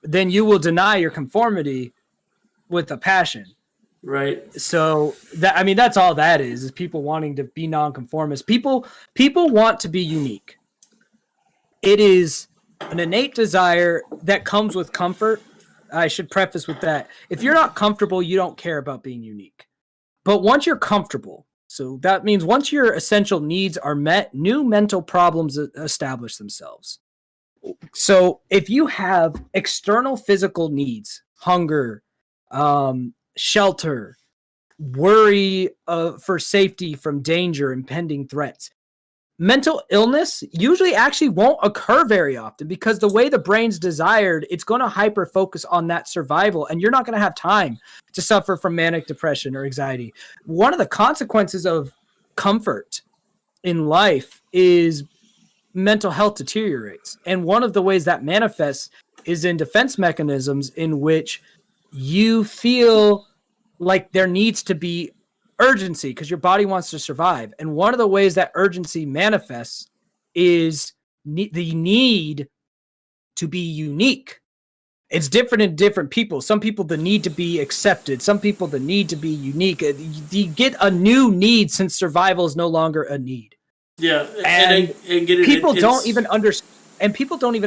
then you will deny your conformity with a passion. Right. So that's all that is people wanting to be nonconformist. People want to be unique. It is an innate desire that comes with comfort. I should preface with that. If you're not comfortable, you don't care about being unique. But once you're comfortable, so that means once your essential needs are met, new mental problems establish themselves. So if you have external physical needs, hunger, shelter, worry for safety from danger, impending threats, mental illness usually actually won't occur very often because the way the brain's desired, it's going to hyper focus on that survival, and you're not going to have time to suffer from manic depression or anxiety. One of the consequences of comfort in life is mental health deteriorates. And one of the ways that manifests is in defense mechanisms in which you feel like there needs to be urgency because your body wants to survive. And one of the ways that urgency manifests is the need to be unique. It's different in different people. Some people, the need to be accepted. Some people, the need to be unique. You get a new need since survival is no longer a need. Yeah. And I get it. People don't even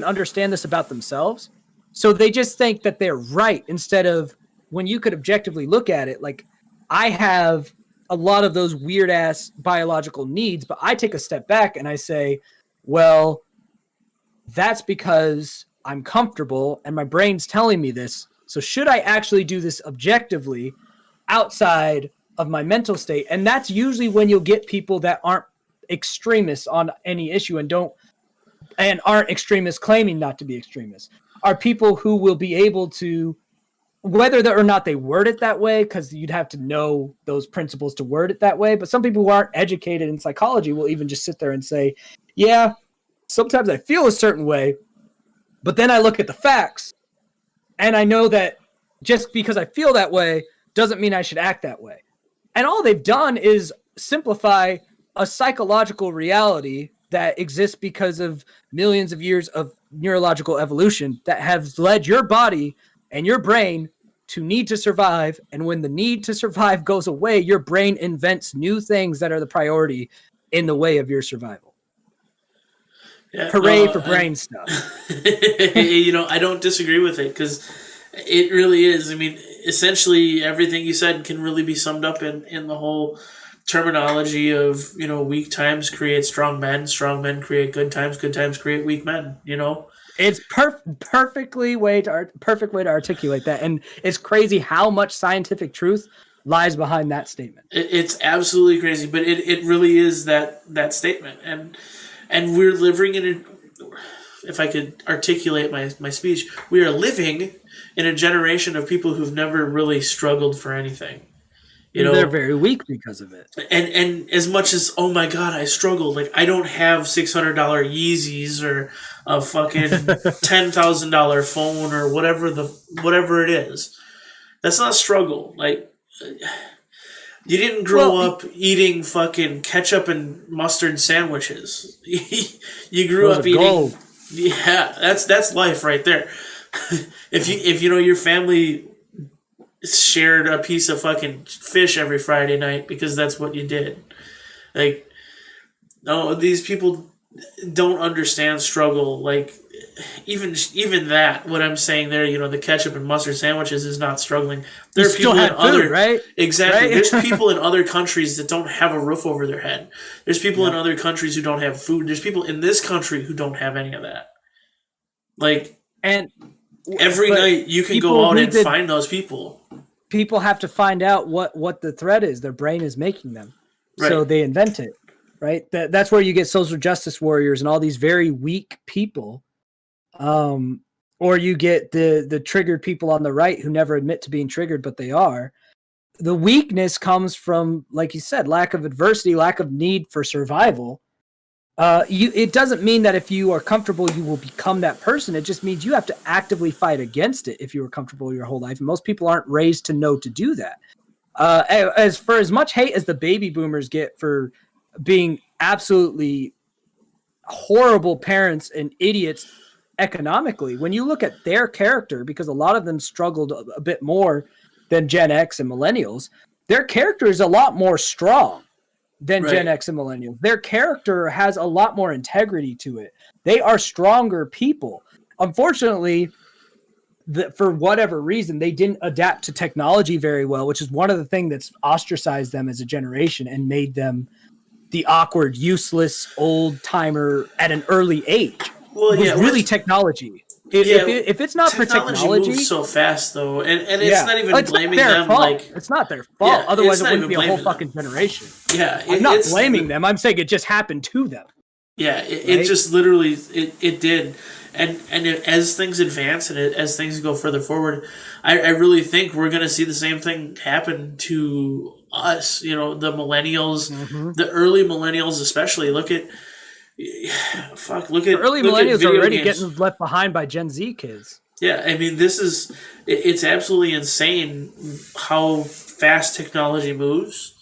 understand this about themselves. So they just think that they're right instead of when you could objectively look at it, like I have a lot of those weird ass biological needs, but I take a step back and I say, well, that's because I'm comfortable and my brain's telling me this. So should I actually do this objectively outside of my mental state? And that's usually when you'll get people that aren't extremists on any issue and aren't extremists claiming not to be extremists, are people who will be able to, whether or not they word it that way, because you'd have to know those principles to word it that way. But some people who aren't educated in psychology will even just sit there and say, yeah, sometimes I feel a certain way, but then I look at the facts and I know that just because I feel that way doesn't mean I should act that way. And all they've done is simplify a psychological reality that exists because of millions of years of neurological evolution that have led your body and your brain to need to survive. And when the need to survive goes away, your brain invents new things that are the priority in the way of your survival. Yeah, hooray for brain stuff. I don't disagree with it because it really is. I mean, essentially everything you said can really be summed up in the whole terminology of, weak times create strong men create good times create weak men, It's perfect way to articulate that. And it's crazy how much scientific truth lies behind that statement. It's absolutely crazy, but it really is that statement. And we're living in if I could articulate my speech, we are living in a generation of people who've never really struggled for anything. They're very weak because of it. And as much as, oh my God, I struggled. Like, I don't have $600 Yeezys or a fucking $10,000 phone or whatever it is. That's not a struggle. Like, You didn't grow up eating fucking ketchup and mustard sandwiches. You grew Those are up eating. gold. Yeah, that's life right there. If you know your family shared a piece of fucking fish every Friday night because that's what you did. Like, no, these people don't understand struggle. Like, even that, what I'm saying there, the ketchup and mustard sandwiches is not struggling. You There are still people in had food, other right? exactly. Right? There's people in other countries that don't have a roof over their head. There's people in Yep. other countries who don't have food. There's people in this country who don't have any of that. Like, And every but night you can go people out need and to find those people. people have to find out what the threat is. Their brain is making them, so Right. they invent it. Right. That's where you get social justice warriors and all these very weak people. Or you get the triggered people on the right who never admit to being triggered, but they are. The weakness comes from, like you said, lack of adversity, lack of need for survival. It doesn't mean that if you are comfortable, you will become that person. It just means you have to actively fight against it if you were comfortable your whole life. And most people aren't raised to know to do that. As for as much hate as the baby boomers get for being absolutely horrible parents and idiots economically, when you look at their character, because a lot of them struggled a bit more than Gen X and millennials, their character is a lot more strong than Gen Right. X and millennials. Their character has a lot more integrity to it. They are stronger people. Unfortunately, for whatever reason, they didn't adapt to technology very well, which is one of the things that's ostracized them as a generation and made them the awkward, useless old timer at an early age. Well, Was yeah, really technology. yeah. If it's not for Technology moves technology, so fast, though, and it's yeah, not even it's not blaming their them. fault. Like, It's not their fault. yeah, Otherwise, it's it not wouldn't even be a whole blaming them. fucking generation. Yeah, I'm not blaming them. I'm saying it just happened to them. Yeah, it Right? just literally it did, as things advance and as things go further forward, I really think we're gonna see the same thing happen to us. The millennials, Mm-hmm. the early millennials, especially. Look at The early look at millennials are video already games. getting left behind by Gen Z kids. Yeah, I mean, it's absolutely insane how fast technology moves.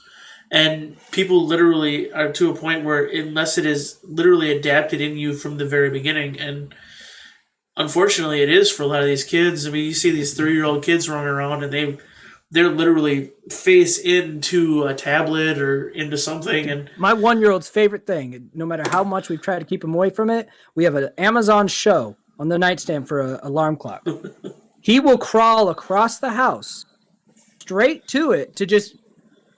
And people literally are to a point where, unless it is literally adapted in you from the very beginning, and unfortunately it is for a lot of these kids. I mean, you see these 3-year-old kids running around and they're literally face into a tablet or into something. And My 1-year-old's favorite thing, no matter how much we've tried to keep him away from it, we have an Amazon show on the nightstand for an alarm clock. He will crawl across the house straight to it to just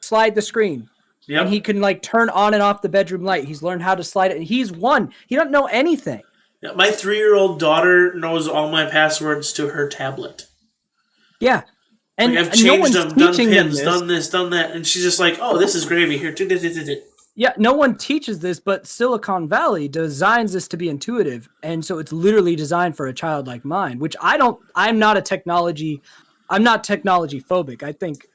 slide the screen. And he yep. can turn on and off the bedroom light. He's learned how to slide it. And he's one. He doesn't know anything. Yeah, my 3-year-old daughter knows all my passwords to her tablet. Yeah. And Like, I've no changed one's them, done teaching them pins, this. done this, done that, and she's just like, "Oh, this is gravy here." Yeah, no one teaches this, but Silicon Valley designs this to be intuitive. And so it's literally designed for a child like mine, which I'm not technology phobic. I think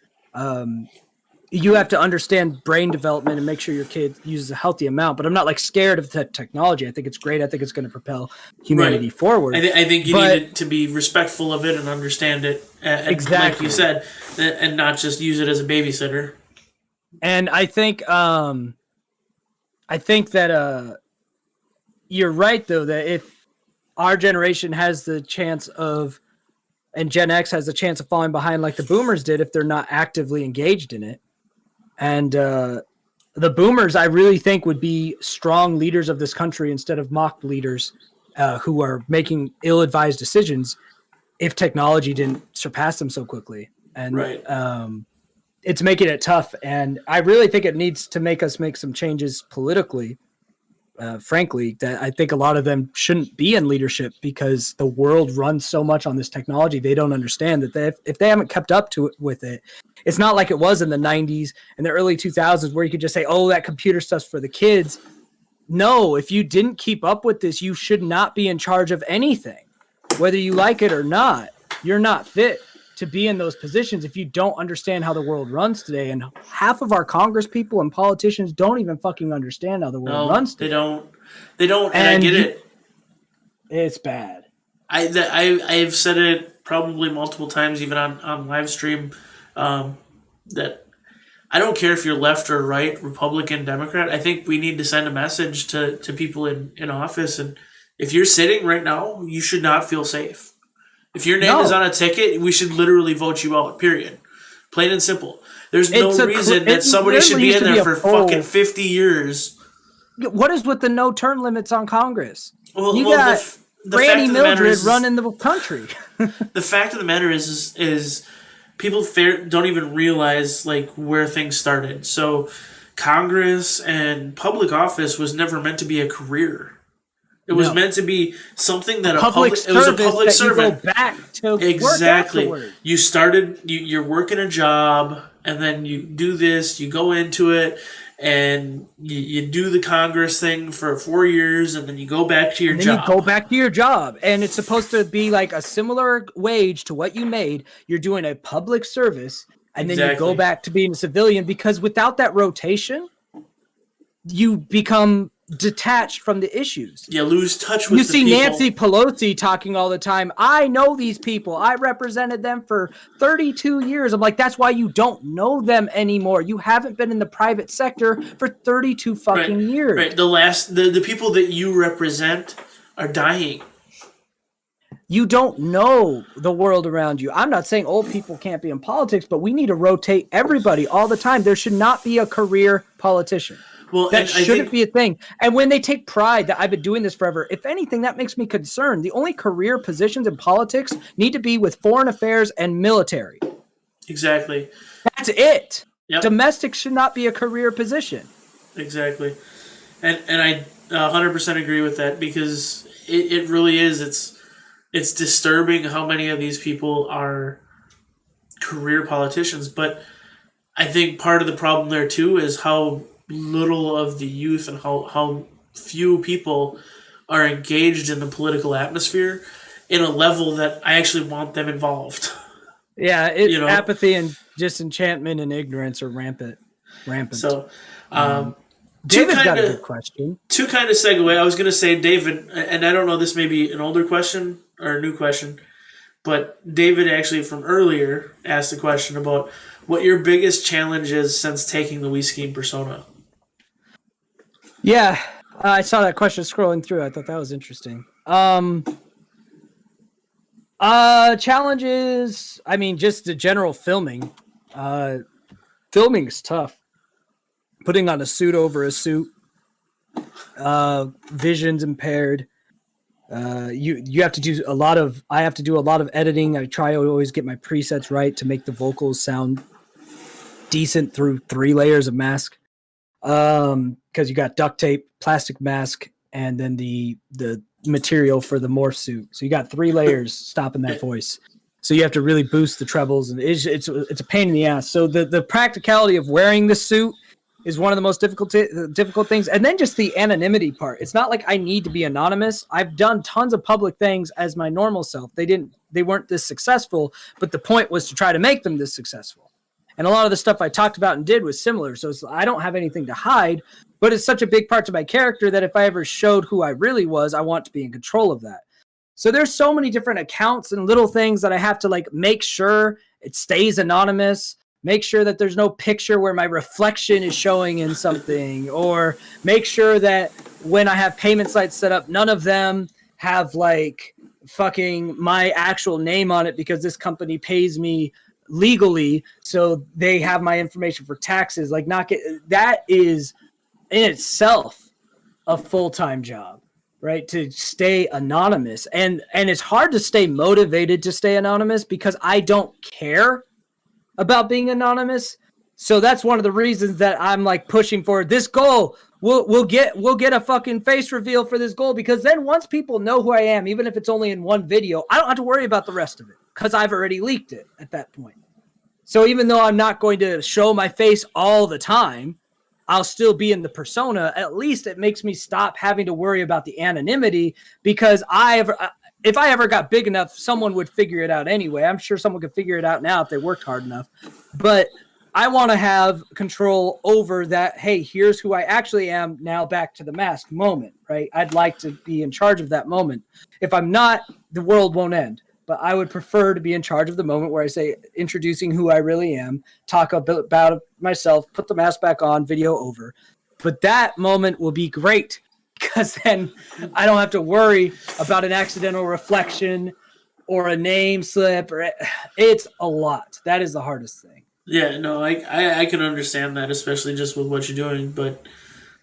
you have to understand brain development and make sure your kid uses a healthy amount, but I'm not scared of the technology. I think it's great. I think it's going to propel humanity Right. forward. I think you But need to be respectful of it and understand it, and like exactly. you said, and not just use it as a babysitter. And I think that you're right, though, that if our generation has the chance of, and Gen X has the chance of falling behind like the boomers did if they're not actively engaged in it. And the boomers, I really think, would be strong leaders of this country instead of mock leaders who are making ill-advised decisions if technology didn't surpass them so quickly. And Right. it's making it tough. And I really think it needs to make us make some changes politically. Frankly, that I think a lot of them shouldn't be in leadership because the world runs so much on this technology. They don't understand that if they haven't kept up to it with it, it's not like it was in the 90s and the early 2000s where you could just say, oh, that computer stuff's for the kids. No, if you didn't keep up with this, you should not be in charge of anything. Whether you like it or not, you're not fit to be in those positions if you don't understand how the world runs today. And half of our Congress people and politicians don't even fucking understand how the world runs today. They don't, and I get it. It's bad. I've said it probably multiple times, even on live stream, that I don't care if you're left or right, Republican, Democrat. I think we need to send a message to people in office. And if you're sitting right now, you should not feel safe. If your name is No. on a ticket, we should literally vote you out, period. Plain and simple. There's no It's a reason cl- that it somebody should literally be used in to be there a for poll. fucking 50 years. What is with the no term limits on Congress? Well, You well got the Granny fact of the matter Mildred is, running the country. the fact of the matter is people don't even realize like where things started. So Congress and public office was never meant to be a career. It was No. meant to be something that Public it was a service public that servant. you go back to Exactly. work afterwards. You started. You're working a job, and then you do this. You go into it, and you do the Congress thing for 4 years, and then you go back to your And then job. you go back to your job, and it's supposed to be like a similar wage to what you made. You're doing a public service, and then you Exactly. go back to being a civilian, because without that rotation, you become detached from the issues. You lose touch with You the see people. Nancy Pelosi talking all the time. I know these people. I represented them for 32 years. I'm like, that's why you don't know them anymore. You haven't been in the private sector for 32 fucking years. Right. The people that you represent are dying. You don't know the world around you. I'm not saying old people can't be in politics, but we need to rotate everybody all the time. There should not be a career politician. Well, That and I shouldn't think, be a thing. And when they take pride that I've been doing this forever, if anything, that makes me concerned. The only career positions in politics need to be with foreign affairs and military. exactly. That's it. Yep. Domestic should not be a career position. Exactly. And I 100% agree with that, because it really is. It's disturbing how many of these people are career politicians. But I think part of the problem there too is how little of the youth and how few people are engaged in the political atmosphere in a level that I actually want them involved. Yeah, apathy and disenchantment and ignorance are rampant. So, David's got a good question. To kind of segue, I was going to say, David, and I don't know, this may be an older question or a new question, but David actually from earlier asked a question about what your biggest challenge is since taking the We Skeem persona. Yeah, I saw that question scrolling through. I thought that was interesting. Challenges, I mean, just the general filming. Filming is tough. Putting on a suit over a suit. Vision's impaired. You have to do I have to do a lot of editing. I try to always get my presets right to make the vocals sound decent through 3 layers of mask. Because you got duct tape, plastic mask, and then the material for the morph suit. So you got 3 layers stopping that voice. So you have to really boost the trebles, and it's a pain in the ass. So the practicality of wearing the suit is one of the most difficult things. And then just the anonymity part. It's not like I need to be anonymous. I've done tons of public things as my normal self. They weren't this successful, but the point was to try to make them this successful. And a lot of the stuff I talked about and did was similar. So I don't have anything to hide, but it's such a big part to my character that if I ever showed who I really was, I want to be in control of that. So there's so many different accounts and little things that I have to like make sure it stays anonymous, make sure that there's no picture where my reflection is showing in something, or make sure that when I have payment sites set up, none of them have like fucking my actual name on it because this company pays me legally, so they have my information for taxes. Like that is in itself a full-time job, right? To stay anonymous. And it's hard to stay motivated to stay anonymous because I don't care about being anonymous. So that's one of the reasons that I'm like pushing for this goal. We'll get a fucking face reveal for this goal, because then once people know who I am, even if it's only in one video, I don't have to worry about the rest of it because I've already leaked it at that point. So even though I'm not going to show my face all the time, I'll still be in the persona. At least it makes me stop having to worry about the anonymity, because if I ever got big enough, someone would figure it out anyway. I'm sure someone could figure it out now if they worked hard enough. But I want to have control over that. Hey, here's who I actually am now, back to the mask moment, right? I'd like to be in charge of that moment. If I'm not, the world won't end. but I would prefer to be in charge of the moment where I say introducing who I really am, talk a bit about myself, put the mask back on, video over. But that moment will be great because then I don't have to worry about an accidental reflection or a name slip. Or it's a lot. That is the hardest thing. Yeah, no, I can understand that, especially just with what you're doing. But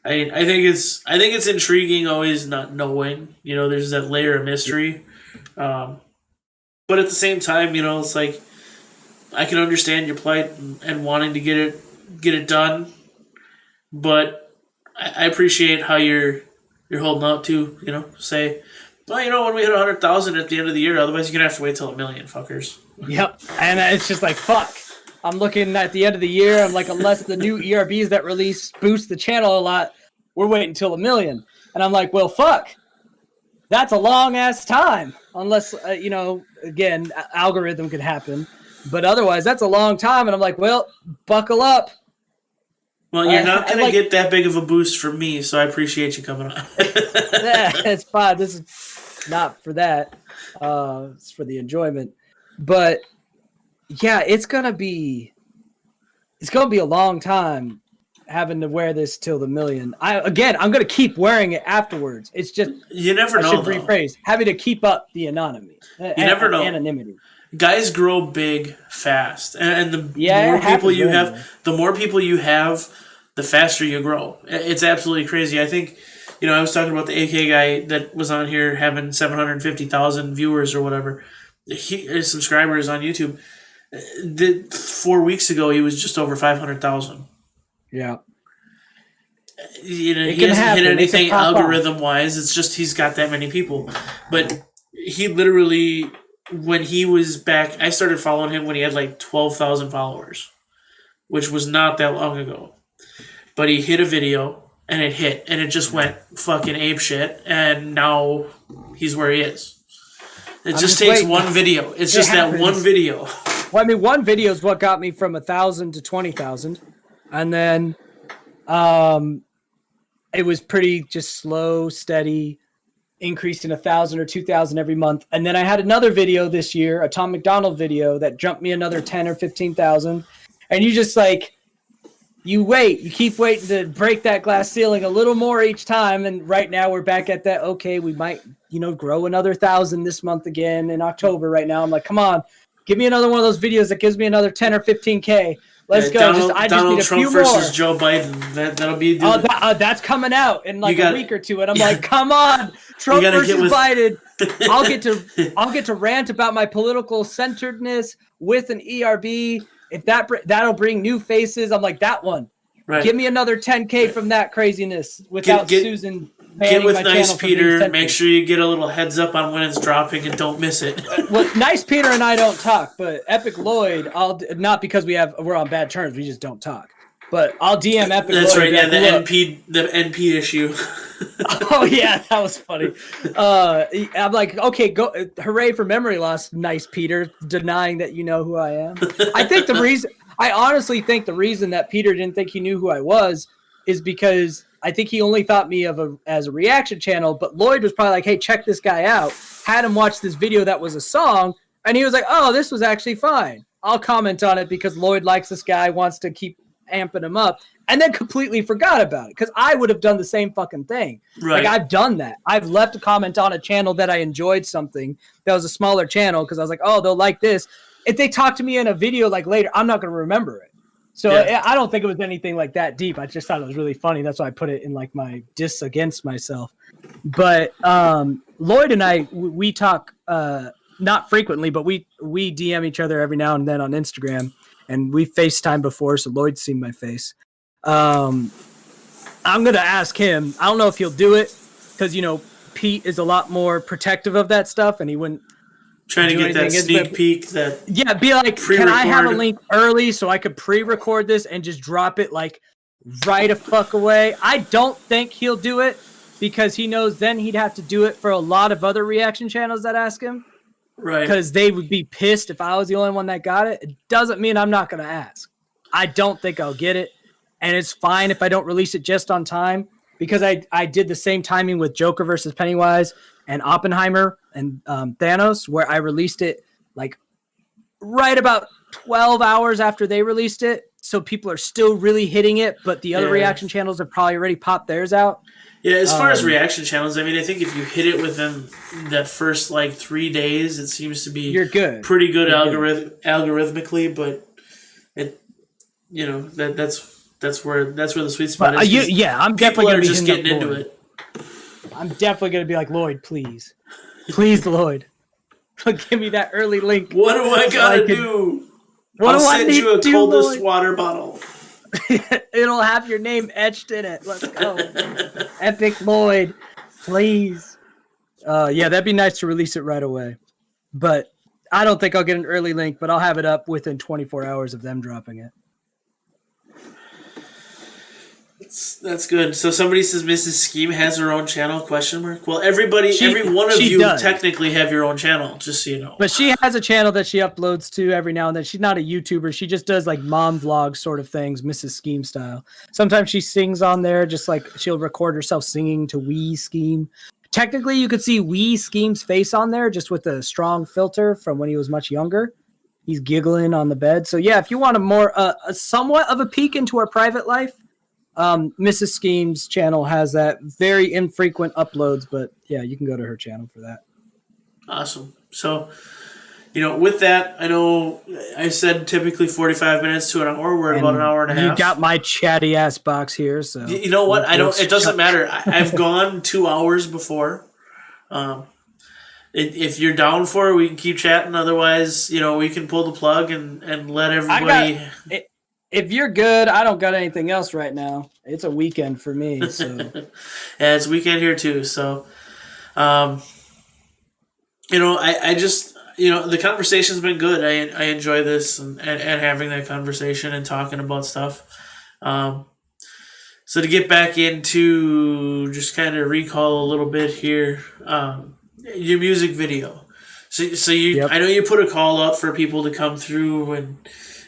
I think it's intriguing always not knowing. There's that layer of mystery. But at the same time, it's like I can understand your plight and wanting to get it done. But I appreciate how you're holding out to, say, well, when we hit 100,000 at the end of the year, otherwise you're gonna have to wait till 1,000,000, fuckers. Yep, and it's just like fuck. I'm looking at the end of the year. I'm like, unless the new ERBs that release boost the channel a lot, we're waiting till 1,000,000. And I'm like, well, fuck. That's a long ass time. Unless again, algorithm could happen, but otherwise, that's a long time. And I'm like, well, buckle up. Well, you're not going to get that big of a boost from me, so I appreciate you coming on. It's fine. This is not for that. It's for the enjoyment. But yeah, it's gonna be a long time having to wear this till the 1,000,000. I'm gonna keep wearing it afterwards. It's just you never know. I should rephrase having to keep up the anonymity. You never know. Anonymity. Guys grow big fast, and the more people you have, the faster you grow. It's absolutely crazy. I think, I was talking about the AK guy that was on here having 750,000 viewers or whatever, his subscribers on YouTube. 4 weeks ago, he was just over 500,000. Yeah. He hasn't hit anything algorithm-wise. It's just he's got that many people. But he literally, when he was back, I started following him when he had like 12,000 followers, which was not that long ago. But he hit a video, and it hit, and it just went fucking apeshit, and now he's where he is. It just takes one video. It's just that one video. Well, I mean, one video is what got me from 1,000 to 20,000, and then it was pretty just slow, steady, increasing 1,000 or 2,000 every month. And then I had another video this year, a Tom McDonald video that jumped me another 10 or 15,000. And you just you keep waiting to break that glass ceiling a little more each time. And right now we're back at that. Okay, we might, grow another 1,000 this month again in October. Right now, I'm like, come on, give me another one of those videos that gives me another 10 or 15K. Let's go. I just need a Trump few versus more. Joe Biden. That'll be. That's coming out in like a week or two, and I'm like, come on, Trump versus Biden. I'll get to rant about my political centeredness with an ERB. If that'll bring new faces, I'm like that one. Right. Give me another 10K from that craziness without Susan. Get with Nice Peter. Make sure you get a little heads up on when it's dropping and don't miss it. Well, Nice Peter and I don't talk, but Epic Lloyd, not because we're on bad terms. We just don't talk. But I'll DM Epic Lloyd. That's right. Yeah, the NP issue. Oh yeah, that was funny. I'm like, okay, go, hooray for memory loss, Nice Peter, denying that you know who I am. I honestly think the reason that Peter didn't think he knew who I was is because I think he only thought me as a reaction channel, but Lloyd was probably like, hey, check this guy out. Had him watch this video that was a song, and he was like, oh, this was actually fine. I'll comment on it because Lloyd likes this guy, wants to keep amping him up, and then completely forgot about it because I would have done the same fucking thing. Right. Like, I've done that. I've left a comment on a channel that I enjoyed something that was a smaller channel because I was like, oh, they'll like this. If they talk to me in a video like later, I'm not going to remember it. So yeah. I don't think it was anything like that deep. I just thought it was really funny. That's why I put it in like my diss against myself. But Lloyd and I, we talk not frequently, but we DM each other every now and then on Instagram, and we FaceTime before, so Lloyd's seen my face. I'm gonna ask him. I don't know if he'll do it because Pete is a lot more protective of that stuff, and he wouldn't. Trying to get that sneak peek. Be like, can I have a link early so I could pre-record this and just drop it like right a fuck away? I don't think he'll do it because he knows then he'd have to do it for a lot of other reaction channels that ask him. Right. Because they would be pissed if I was the only one that got it. It doesn't mean I'm not going to ask. I don't think I'll get it. And it's fine if I don't release it just on time because I did the same timing with Joker versus Pennywise. and Oppenheimer and Thanos, where I released it like right about 12 hours after they released it. So people are still really hitting it, but the other reaction channels have probably already popped theirs out. Yeah, as far as reaction channels, I mean, I think if you hit it within that first like 3 days, it seems to be you're good. Pretty good algorithmically, but it, you know, that's where the sweet spot is. I'm people definitely are just getting into it. I'm definitely gonna be like, Lloyd, please, Lloyd, give me that early link. What do I gotta do? I'll send you a coldest water bottle. It'll have your name etched in it. Let's go. Epic Lloyd, please. Yeah, that'd be nice to release it right away. But I don't think I'll get an early link, but I'll have it up within 24 hours of them dropping it. That's good. So somebody says Mrs. Skeem has her own channel, question mark? Well, every one of you does. Technically have your own channel, just so you know. But she has a channel that she uploads to every now and then. She's not a YouTuber. She just does like mom vlog sort of things, Mrs. Skeem style. Sometimes she sings on there, just like she'll record herself singing to We Skeem. Technically, you could see We Skeem's face on there just with a strong filter from when he was much younger. He's giggling on the bed. So yeah, if you want a somewhat of a peek into her private life, Mrs. Skeem's channel has that. Very infrequent uploads, but yeah, you can go to her channel for that. Awesome. So, with that, I know I said typically 45 minutes to an hour. We're about an hour and a half. You got my chatty ass box here, so you know what? It doesn't matter. I've gone 2 hours before. If you're down for it, we can keep chatting. Otherwise, we can pull the plug and let everybody. If you're good, I don't got anything else right now. It's a weekend for me. So. Yeah, it's weekend here too. So, I just, the conversation's been good. I enjoy this and having that conversation and talking about stuff. So to get back into just kind of recall a little bit here, your music video. So you, yep. I know you put a call up for people to come through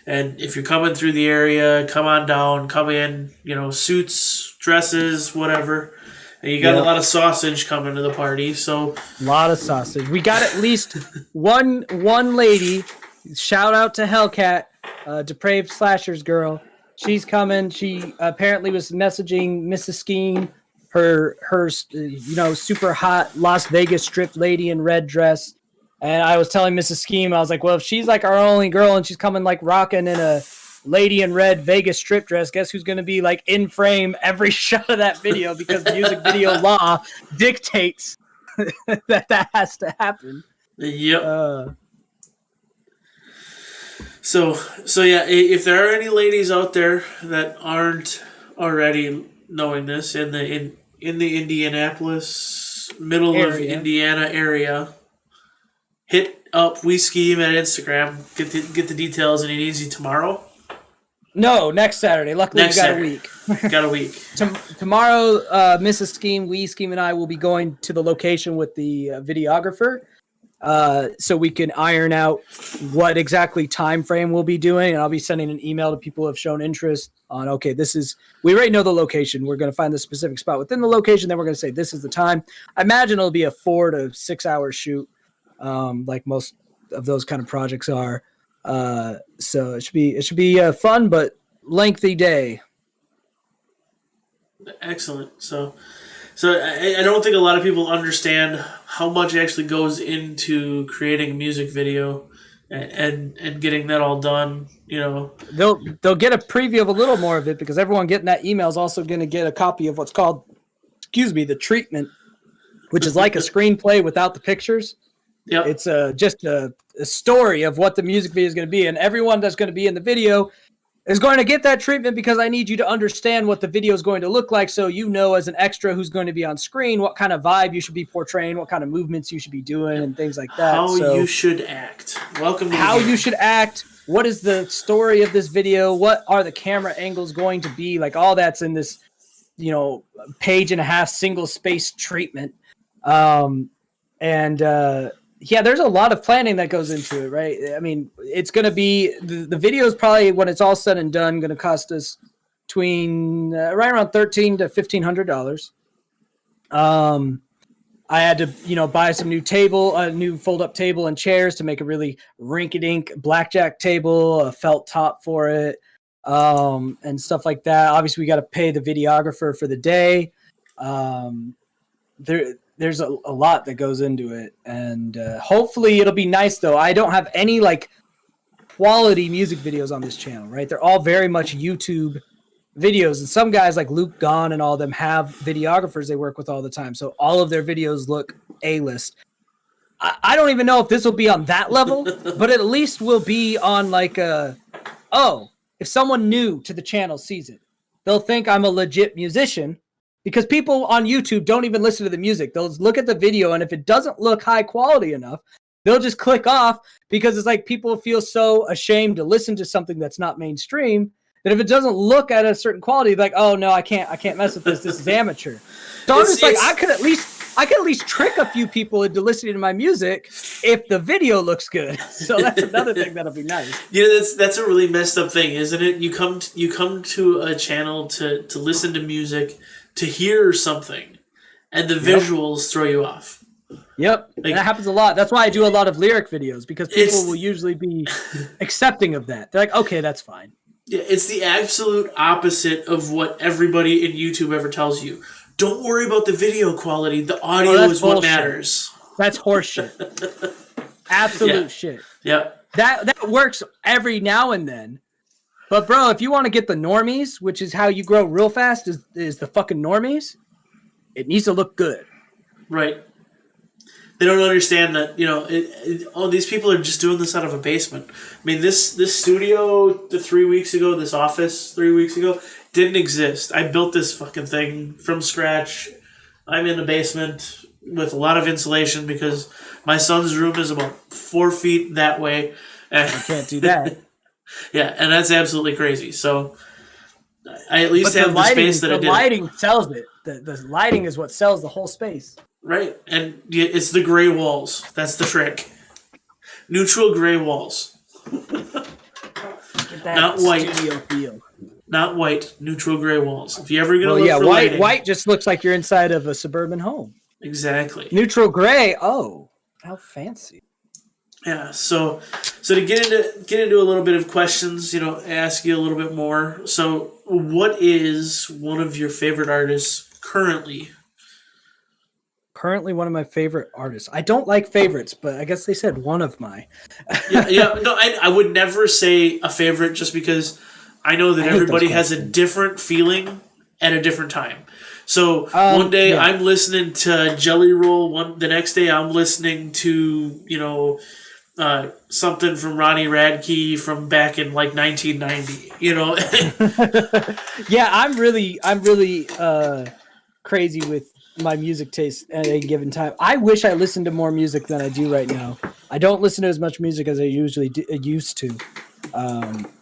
and if you're coming through the area, come on down, come in, suits, dresses, whatever. And you got a lot of sausage coming to the party, so a lot of sausage. We got at least one lady. Shout out to Hellcat, Depraved Slashers girl. She's coming. She apparently was messaging Mrs. Skeem, her super hot Las Vegas Strip lady in red dress. And I was telling Mrs. Skeem, I was like, well, if she's like our only girl and she's coming like rocking in a lady in red Vegas strip dress, guess who's going to be like in frame every shot of that video because music video law dictates that has to happen. Yep. So yeah, if there are any ladies out there that aren't already knowing this in the Indianapolis, middle of Indiana area, hit up We Skeem at Instagram. Get the details, and he needs you tomorrow. No, next Saturday. Luckily, we got a week. Got a week. Tomorrow, Mrs. Skeem, We Skeem, and I will be going to the location with the videographer, so we can iron out what exactly time frame we'll be doing. And I'll be sending an email to people who have shown interest on. Okay, we already know the location. We're going to find the specific spot within the location. Then we're going to say this is the time. I imagine it'll be a 4 to 6 hour shoot. Like most of those kind of projects are. So it should be a fun but lengthy day. Excellent. So I don't think a lot of people understand how much actually goes into creating a music video and getting that all done. They'll get a preview of a little more of it because everyone getting that email is also going to get a copy of what's called, the treatment, which is like a screenplay without the pictures. Yep. It's just a story of what the music video is going to be. And everyone that's going to be in the video is going to get that treatment because I need you to understand what the video is going to look like. So as an extra who's going to be on screen, what kind of vibe you should be portraying, what kind of movements you should be doing and things like that. How you should act. Welcome to how you should act. What is the story of this video? What are the camera angles going to be? Like all that's in this, page and a half single space treatment. Yeah, there's a lot of planning that goes into it, right? I mean, it's going to be the video is probably when it's all said and done going to cost us between right around $1,300 to $1,500. I had to, buy some a new fold-up table and chairs to make a really rink-a-dink blackjack table, a felt top for it, and stuff like that. Obviously, we got to pay the videographer for the day. There's a lot that goes into it, and hopefully it'll be nice, though. I don't have any, quality music videos on this channel, right? They're all very much YouTube videos, and some guys like Luke Gahn and all of them have videographers they work with all the time, so all of their videos look A-list. I don't even know if this will be on that level, but at least will be on if someone new to the channel sees it, they'll think I'm a legit musician, because people on YouTube don't even listen to the music. They'll look at the video, and if it doesn't look high quality enough, they'll just click off, because it's like people feel so ashamed to listen to something that's not mainstream that if it doesn't look at a certain quality, like, oh no, I can't mess with this. This is amateur. So I'm just I could at least trick a few people into listening to my music if the video looks good. So that's another thing that'll be nice. Yeah, that's a really messed up thing, isn't it? You come to a channel to listen to music, to hear something, and the visuals throw you off. Yep, that happens a lot. That's why I do a lot of lyric videos, because people will usually be accepting of that. They're like, okay, that's fine. Yeah, it's the absolute opposite of what everybody in YouTube ever tells you. Don't worry about the video quality. The audio is what matters. That's horseshit. Absolute shit. Yeah. That works every now and then. But bro, if you want to get the normies, which is how you grow real fast, is the fucking normies, it needs to look good. Right. They don't understand that, these people are just doing this out of a basement. I mean, this studio 3 weeks ago, this office 3 weeks ago, didn't exist. I built this fucking thing from scratch. I'm in a basement with a lot of insulation because my son's room is about 4 feet that way. I can't do that. Yeah, and that's absolutely crazy. So I at least have the space that I did. The lighting sells it. The lighting is what sells the whole space. Right, and it's the gray walls. That's the trick. Neutral gray walls. Not white. Feel. Not white. Neutral gray walls. If you ever gonna look for lighting, white just looks like you're inside of a suburban home. Exactly. Neutral gray. Oh, how fancy. Yeah. So to get into a little bit of questions, ask you a little bit more. So, what is one of your favorite artists currently? Currently one of my favorite artists. I don't like favorites, but I guess they said one of my. Yeah. No, I would never say a favorite, just because I know that everybody has a different feeling at a different time. So one day I'm listening to Jelly Roll. The next day I'm listening to something from Ronnie Radke from back in 1990. Yeah, I'm really crazy with my music taste at a given time. I wish I listened to more music than I do right now. I don't listen to as much music as I usually used to.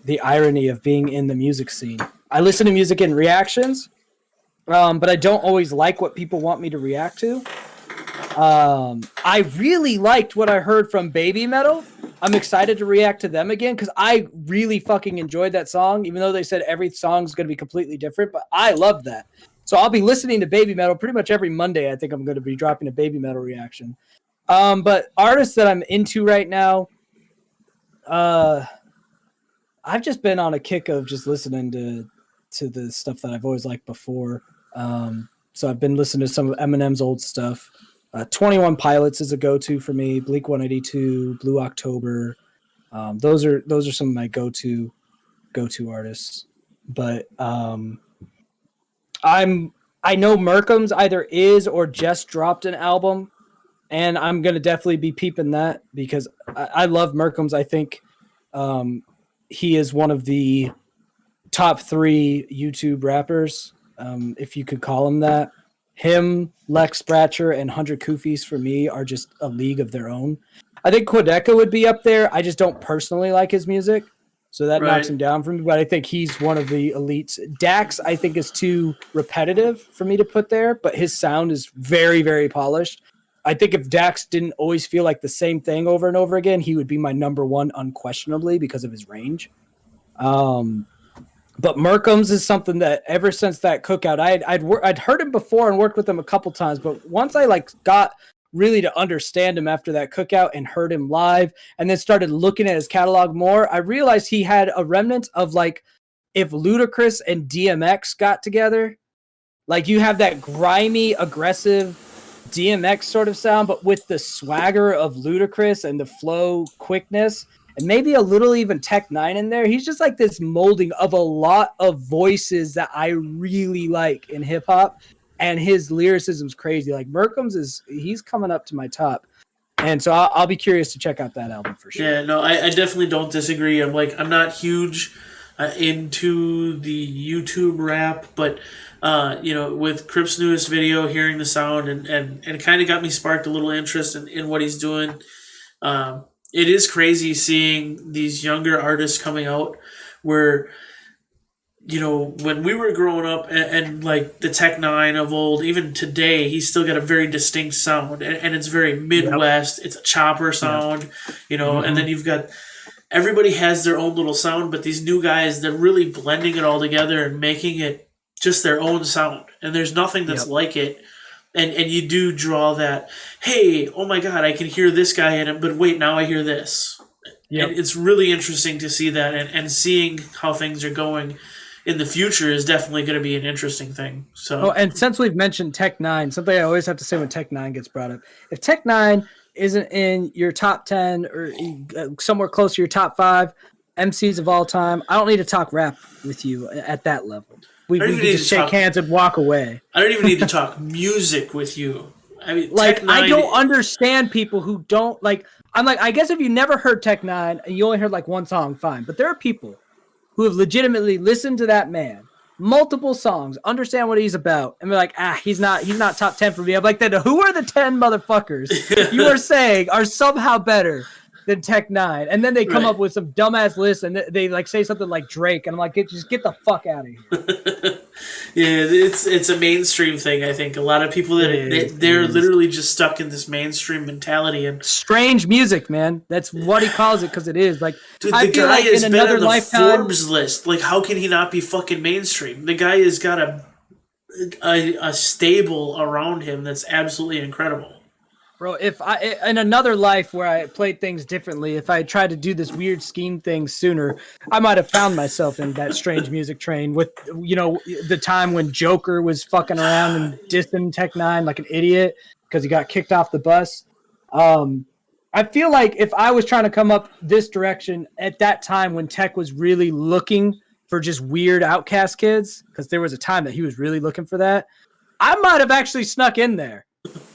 The irony of being in the music scene. I listen to music in reactions, but I don't always like what people want me to react to. I really liked what I heard from Baby Metal. I'm excited to react to them again, because I really fucking enjoyed that song, even though they said every song's going to be completely different, but I love that. So I'll be listening to Baby Metal pretty much every Monday. I think I'm going to be dropping a Baby Metal reaction. But artists that I'm into right now, I've just been on a kick of just listening to the stuff that I've always liked before. So I've been listening to some of Eminem's old stuff. 21 Pilots is a go-to for me. Bleak 182, Blue October. Those are some of my go-to artists. But I know Merkham's either is or just dropped an album, and I'm gonna definitely be peeping that, because I love Merkham's. I think he is one of the top 3 YouTube rappers, if you could call him that. Him, Lex Bratcher, and 100 Kufis for me are just a league of their own. I think Quedeca would be up there. I just don't personally like his music, so that knocks him down for me. But I think he's one of the elites. Dax, I think, is too repetitive for me to put there, but his sound is very, very polished. I think if Dax didn't always feel like the same thing over and over again, he would be my number one unquestionably because of his range. But Merkham's is something that ever since that cookout, I'd heard him before and worked with him a couple times, but once I like got really to understand him after that cookout and heard him live and then started looking at his catalog more, I realized he had a remnant of like if Ludacris and DMX got together, like you have that grimy, aggressive DMX sort of sound, but with the swagger of Ludacris and the flow quickness, and maybe a little even Tech Nine in there. He's just like this molding of a lot of voices that I really like in hip hop, and his lyricism's crazy. Like he's coming up to my top, and so I'll be curious to check out that album for sure. Yeah, no, I definitely don't disagree. I'm not huge into the YouTube rap, but with Crip's newest video, hearing the sound and it kind of got me sparked a little interest in what he's doing. It is crazy seeing these younger artists coming out where, when we were growing up and like the Tech Nine of old, even today, he's still got a very distinct sound and it's very Midwest. Yep. It's a chopper sound, and then you've got everybody has their own little sound, but these new guys, they're really blending it all together and making it just their own sound. And there's nothing that's like it. And you do draw that, hey, oh my God, I can hear this guy in it, but wait, now I hear this. Yep. And it's really interesting to see that, and seeing how things are going in the future is definitely going to be an interesting thing. So, and since we've mentioned Tech Nine, something I always have to say when Tech Nine gets brought up, if Tech Nine isn't in your top 10 or somewhere close to your top 5 MCs of all time, I don't need to talk rap with you at that level. We can just shake hands and walk away. I don't even need to talk music with you. I mean, like, I don't understand people who don't like. I'm like, I guess if you never heard Tech Nine and you only heard like one song, fine. But there are people who have legitimately listened to that man, multiple songs, understand what he's about, and be like, he's not top 10 for me. I'm like, then who are the 10 motherfuckers you are saying are somehow better than Tech Nine? And then they come up with some dumbass list and they like say something like Drake, and I'm like, just get the fuck out of here. Yeah, it's a mainstream thing. I think a lot of people they're literally just stuck in this mainstream mentality and strange music, man. That's what he calls it, because it is like, dude, the guy has been on the Forbes list. Like, how can he not be fucking mainstream? The guy has got a stable around him that's absolutely incredible. Bro, if I in another life where I played things differently, if I tried to do this weird scheme thing sooner, I might have found myself in that strange music train with, the time when Joker was fucking around and dissing Tech Nine like an idiot because he got kicked off the bus. I feel like if I was trying to come up this direction at that time when Tech was really looking for just weird outcast kids, because there was a time that he was really looking for that, I might have actually snuck in there.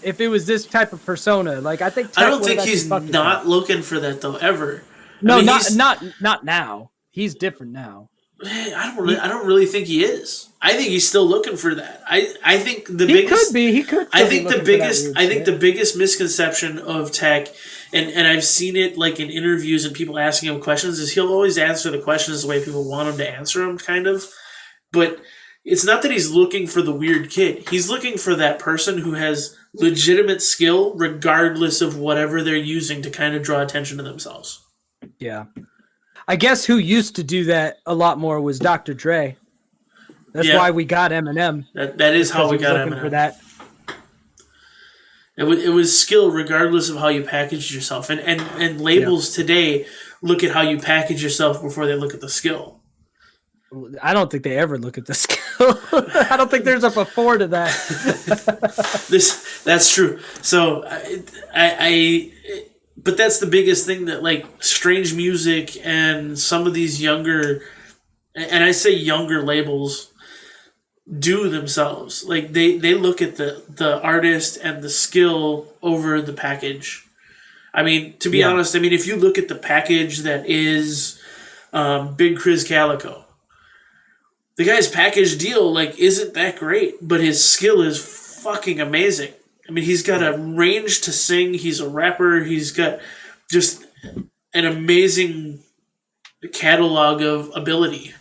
If it was this type of persona, like I think Tech I don't think he's not looking for that though ever. No, I mean, not now. He's different now. I don't really think he is. I think he's still looking for that. I think the he biggest could be. He could. I think the biggest misconception of Tech, and I've seen it like in interviews and people asking him questions, is he'll always answer the questions the way people want him to answer them, kind of. But it's not that he's looking for the weird kid. He's looking for that person who has legitimate skill, regardless of whatever they're using to kind of draw attention to themselves. Yeah. I guess who used to do that a lot more was Dr. Dre. That's why we got Eminem. That is how we got Eminem. For that. It was skill regardless of how you packaged yourself. And labels today look at how you package yourself before they look at the skill. I don't think they ever look at the skill. I don't think there's a before to that. That's true. So but that's the biggest thing that like strange music and some of these younger, and I say younger labels, do themselves. Like they look at the artist and the skill over the package. I mean, to be honest, I mean, if you look at the package that is Big Chris Calico, the guy's package deal like isn't that great, but his skill is fucking amazing. I mean, he's got a range to sing. He's a rapper. He's got just an amazing catalog of ability.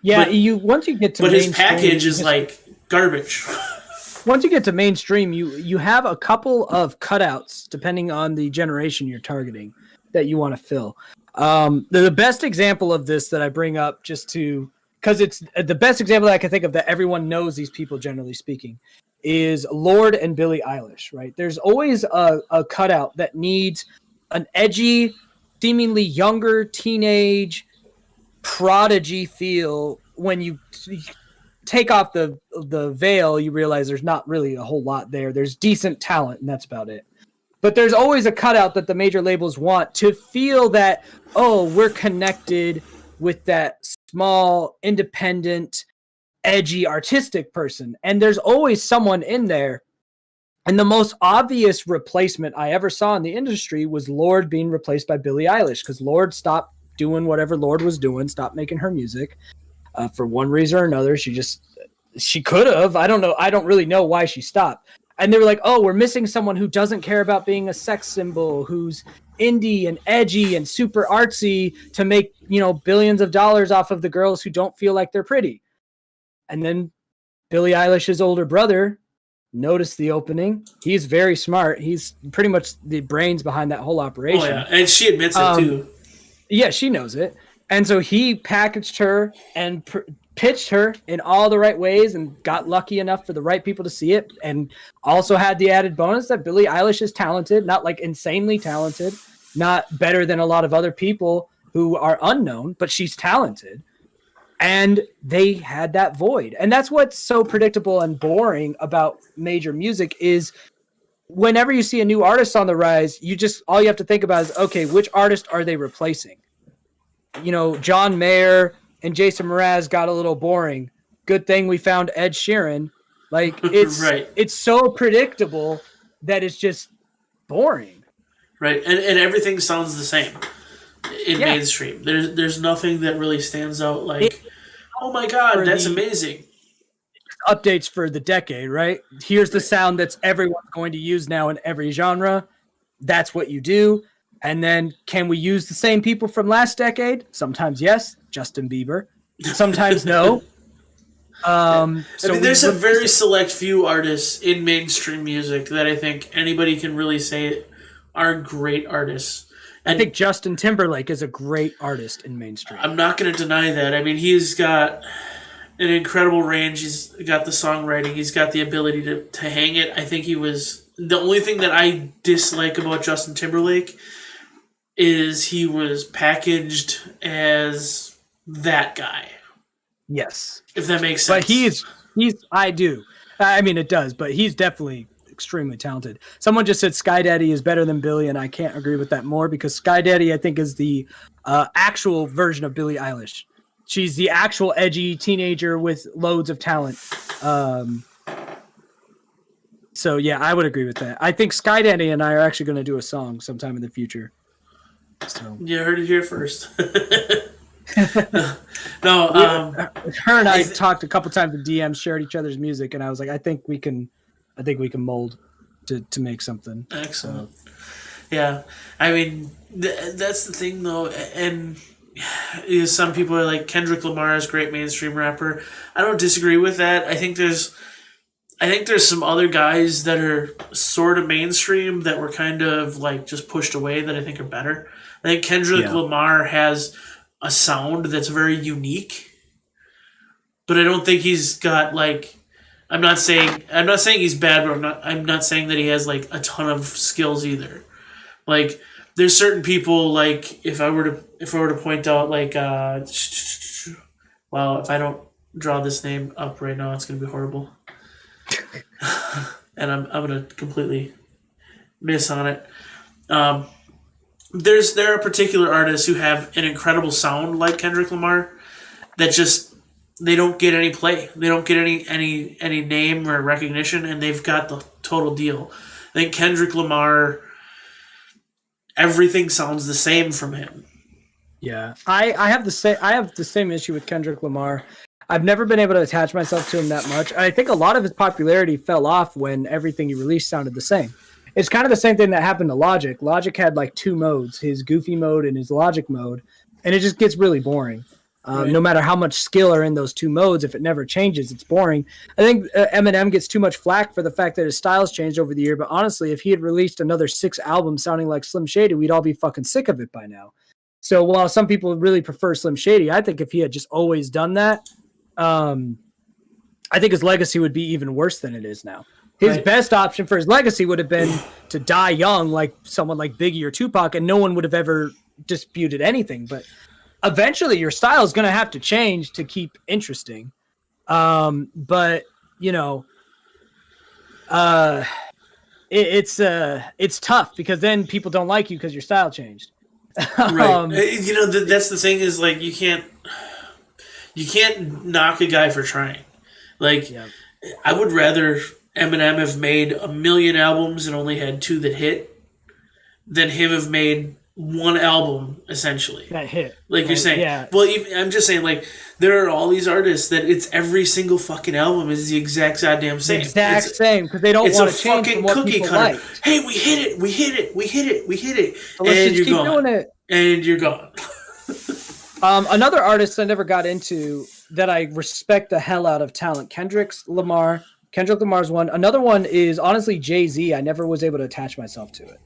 Yeah, once you get to, but his package is like garbage. Once you get to mainstream, you have a couple of cutouts depending on the generation you're targeting that you want to fill. The best example of this that I bring up because it's the best example that I can think of that everyone knows these people, generally speaking, is Lorde and Billie Eilish, right? There's always a cutout that needs an edgy, seemingly younger teenage prodigy feel. When you take off the veil, you realize there's not really a whole lot there. There's decent talent, and that's about it. But there's always a cutout that the major labels want to feel that, oh, we're connected with that small, independent, edgy, artistic person. And there's always someone in there. And the most obvious replacement I ever saw in the industry was Lorde being replaced by Billie Eilish, because Lorde stopped doing whatever Lorde was doing, stopped making her music for one reason or another. She could have. I don't know. I don't really know why she stopped. And they were like, oh, we're missing someone who doesn't care about being a sex symbol, who's indie and edgy and super artsy to make, billions of dollars off of the girls who don't feel like they're pretty. And then Billie Eilish's older brother noticed the opening. He's very smart. He's pretty much the brains behind that whole operation. Oh, yeah. And she admits it, too. Yeah, she knows it. And so he packaged her and pitched her in all the right ways and got lucky enough for the right people to see it, and also had the added bonus that Billie Eilish is talented, not like insanely talented, not better than a lot of other people who are unknown, but she's talented. And they had that void. And that's what's so predictable and boring about major music is whenever you see a new artist on the rise, all you have to think about is, okay, which artist are they replacing? John Mayer and Jason Mraz got a little boring. Good thing we found Ed Sheeran. Like, it's right. It's so predictable that it's just boring. Right, and everything sounds the same in mainstream. There's nothing that really stands out like, oh my God, that's amazing. Updates for the decade, right? Here's the sound that's everyone's going to use now in every genre. That's what you do. And then, can we use the same people from last decade? Sometimes yes, Justin Bieber. Sometimes no. There's a very select few artists in mainstream music that I think anybody can really say are great artists. And I think Justin Timberlake is a great artist in mainstream. I'm not going to deny that. I mean, he's got an incredible range. He's got the songwriting. He's got the ability to hang it. I think he was... The only thing that I dislike about Justin Timberlake is he was packaged as that guy. Yes. If that makes sense. But I do. I mean, it does, but he's definitely extremely talented. Someone just said Sky Daddy is better than Billie, and I can't agree with that more because Sky Daddy, I think, is the actual version of Billie Eilish. She's the actual edgy teenager with loads of talent. So, yeah, I would agree with that. I think Sky Daddy and I are actually going to do a song sometime in the future. So. You heard it here first. Her and I talked a couple times in DMs, shared each other's music, and I was like, I think we can mold to make something. Excellent. So. Yeah, I mean that's the thing though, and some people are like Kendrick Lamar is a great mainstream rapper. I don't disagree with that. I think there's some other guys that are sort of mainstream that were kind of like just pushed away that I think are better. I think Kendrick Lamar has a sound that's very unique, but I don't think he's got like. I'm not saying he's bad, but I'm not saying that he has like a ton of skills either. Like there's certain people like if I were to point out like if I don't draw this name up right now, it's gonna be horrible, and I'm gonna completely miss on it. There are particular artists who have an incredible sound like Kendrick Lamar that just they don't get any play. They don't get any name or recognition, and they've got the total deal. I think Kendrick Lamar, everything sounds the same from him. Yeah, I have the same issue with Kendrick Lamar. I've never been able to attach myself to him that much. I think a lot of his popularity fell off when everything he released sounded the same. It's kind of the same thing that happened to Logic. Logic had like two modes, his goofy mode and his Logic mode, and it just gets really boring. Right. No matter how much skill are in those two modes, if it never changes, it's boring. I think Eminem gets too much flack for the fact that his style's changed over the year, but honestly, if he had released another 6 albums sounding like Slim Shady, we'd all be fucking sick of it by now. So while some people really prefer Slim Shady, I think if he had just always done that, I think his legacy would be even worse than it is now. His best option for his legacy would have been to die young, like someone like Biggie or Tupac, and no one would have ever disputed anything. But eventually your style is going to have to change to keep interesting. But you know, it's tough because then people don't like you because your style changed. Right. You know, that's the thing is like you can't knock a guy for trying. Like, I would rather Eminem have made 1 million albums and only had 2 that hit than him have made 1 album essentially that hit. Like you're saying, Well, I'm just saying, like there are all these artists that it's every single fucking album is the exact goddamn same. Same because they don't want to change fucking from what cookie people cutter. Like. Hey, we hit it, So and you're gone. And you're gone. Another artist I never got into that I respect the hell out of talent, Kendrick Lamar's one. Another one is honestly Jay-Z. I never was able to attach myself to it.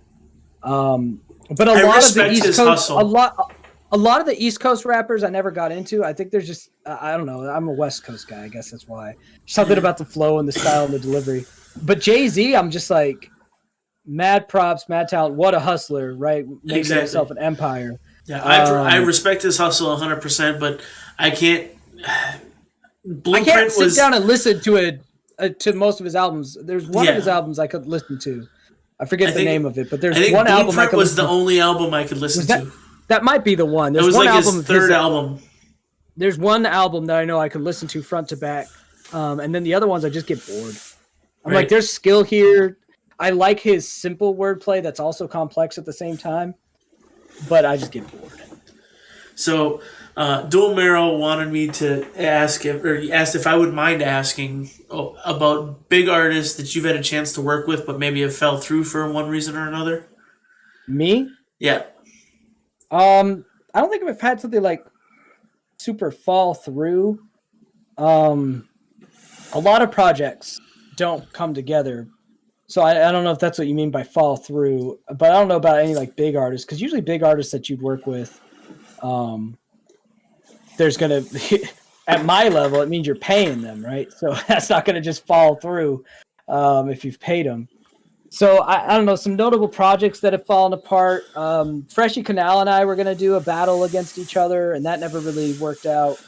But a lot of the East Coast, a lot of the East Coast rappers I never got into. I think there's just I don't know. I'm a West Coast guy. I guess that's why. Something about the flow and the style and the delivery. But Jay-Z, I'm just like mad props, mad talent. What a hustler, right? Making himself an empire. Yeah, I respect his hustle 100%, but I can't. I can't sit down and listen to most of his albums. There's one of his albums I could listen to. I forget the name of it, but there's one album I could listen to. Was the only album I could listen to. That might be the one. There's it was one like album his third album. There's one album that I know I could listen to front to back, and then the other ones I just get bored. I'm like, there's skill here. I like his simple wordplay that's also complex at the same time, but I just get bored. So, Dual Marrow wanted me to ask, or he asked if I would mind asking about big artists that you've had a chance to work with, but maybe have fell through for one reason or another. Me? Yeah. I don't think I've had something like super fall through. A lot of projects don't come together. So I don't know if that's what you mean by fall through, but I don't know about any like big artists, because usually big artists that you'd work with, there's going to, at my level, it means you're paying them, right? So that's not going to just fall through if you've paid them. So I don't know, some notable projects that have fallen apart. Freshie Canal and I were going to do a battle against each other, and that never really worked out.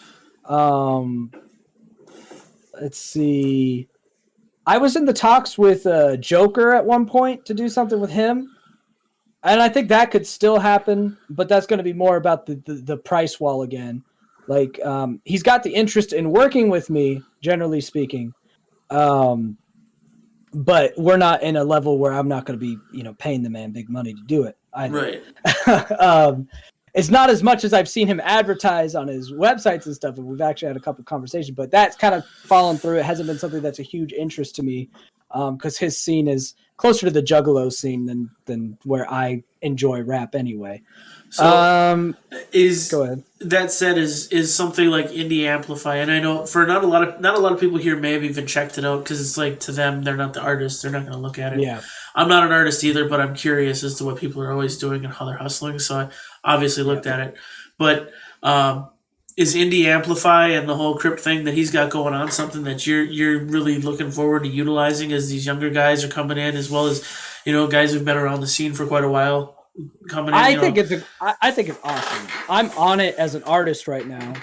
Let's see. I was in the talks with Joker at one point to do something with him. And I think that could still happen, but that's going to be more about the price wall again. Like, he's got the interest in working with me, generally speaking. But we're not in a level where I'm not going to be, paying the man big money to do it either. Right. It's not as much as I've seen him advertise on his websites and stuff, and we've actually had a couple of conversations, but that's kind of fallen through. It hasn't been something that's a huge interest to me, because his scene is closer to the Juggalo scene than where I enjoy rap anyway. So go ahead. That said, is something like Indie Amplify, and I know for not a lot of people here may have even checked it out, because it's like, to them, they're not the artists, they're not going to look at it. Yeah. I'm not an artist either, but I'm curious as to what people are always doing and how they're hustling, so I obviously looked at it. But is Indie Amplify and the whole crypt thing that he's got going on something that you're really looking forward to utilizing as these younger guys are coming in, as well as guys who've been around the scene for quite a while coming in? I think it's awesome. I'm on it as an artist right now.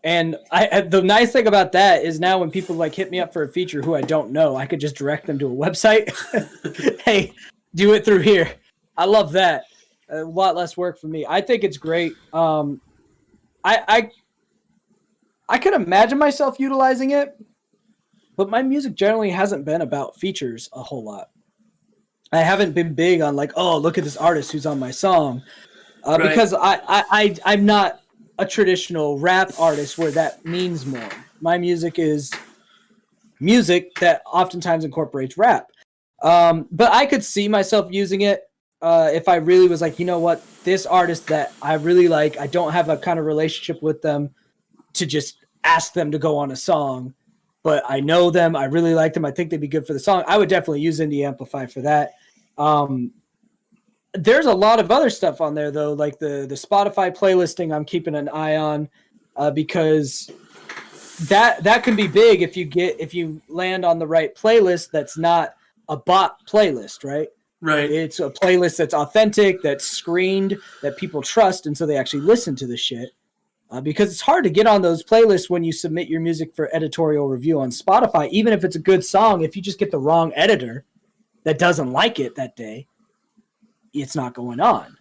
And the nice thing about that is now when people like hit me up for a feature who I don't know, I could just direct them to a website. Hey, do it through here. I love that. A lot less work for me. I think it's great. I could imagine myself utilizing it, but my music generally hasn't been about features a whole lot. I haven't been big on like, oh, look at this artist who's on my song, because I'm not a traditional rap artist where that means more. My music is music that oftentimes incorporates rap. But I could see myself using it if I really was like, you know what, this artist that I really like, I don't have a kind of relationship with them to just ask them to go on a song, but I know them, I really like them, I think they'd be good for the song. I would definitely use Indie Amplify for that. There's a lot of other stuff on there though, like the Spotify playlisting. I'm keeping an eye on because that can be big if you land on the right playlist. That's not a bot playlist, right? Right. It's a playlist that's authentic, that's screened, that people trust, and so they actually listen to the shit. Because it's hard to get on those playlists when you submit your music for editorial review on Spotify. Even if it's a good song, if you just get the wrong editor that doesn't like it that day, it's not going on.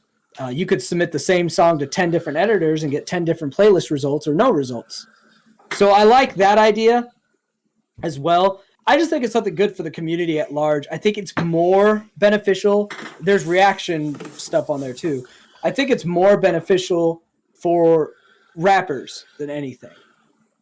You could submit the same song to 10 different editors and get 10 different playlist results or no results. So I like that idea as well. I just think it's something good for the community at large. I think it's more beneficial. There's reaction stuff on there too. I think it's more beneficial for rappers than anything.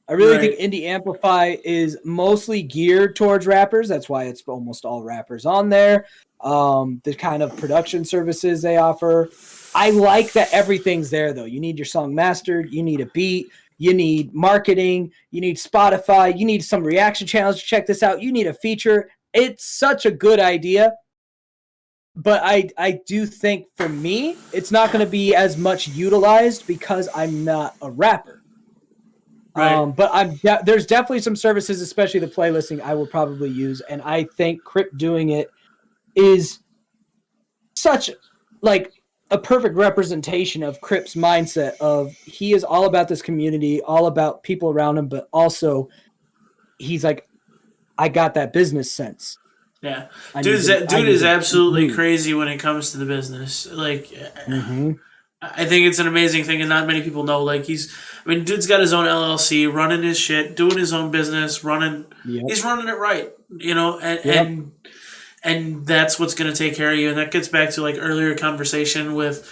I really think Indie Amplify is mostly geared towards rappers. That's why it's almost all rappers on there. The kind of production services they offer. I like that everything's there though. You need your song mastered. You need a beat. You need marketing. You need Spotify. You need some reaction channels to check this out. You need a feature. It's such a good idea. But I do think for me, it's not going to be as much utilized because I'm not a rapper. Right. But there's definitely some services, especially the playlisting, I will probably use. And I think Crypt doing it is such like a perfect representation of Crypt's mindset of he is all about this community, all about people around him, but also he's like, I got that business sense. Yeah, dude is absolutely crazy when it comes to the business. Like, I think it's an amazing thing, and not many people know. Like, dude's got his own LLC, running his shit, doing his own business, he's running it right, and that's what's going to take care of you. And that gets back to like earlier conversation with,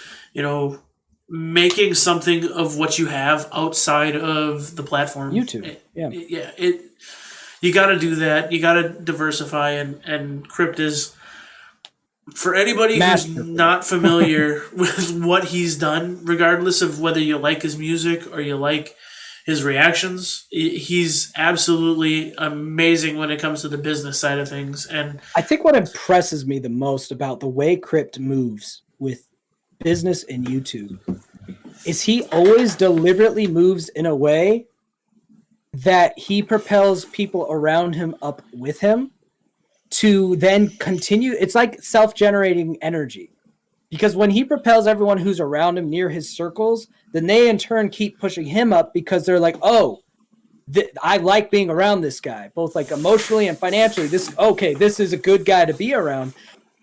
making something of what you have outside of the platform. YouTube, you got to do that. You got to diversify, and Crypt is, for anybody who's not familiar with what he's done, regardless of whether you like his music or you like his reactions, he's absolutely amazing when it comes to the business side of things. And I think what impresses me the most about the way Crypt moves with business and YouTube is he always deliberately moves in a way that he propels people around him up with him to then continue. It's like self-generating energy, because when he propels everyone who's around him near his circles, then they in turn keep pushing him up because they're like, oh, I like being around this guy, both like emotionally and financially. This is a good guy to be around.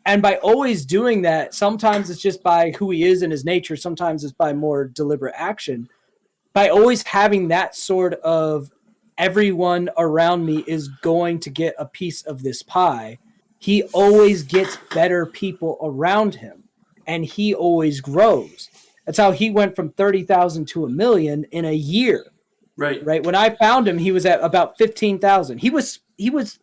And by always doing that, sometimes it's just by who he is and his nature. Sometimes it's by more deliberate action. By always having that sort of everyone around me is going to get a piece of this pie, he always gets better people around him, and he always grows. That's how he went from 30,000 to 1 million in a year. Right. When I found him, he was at about 15,000. He was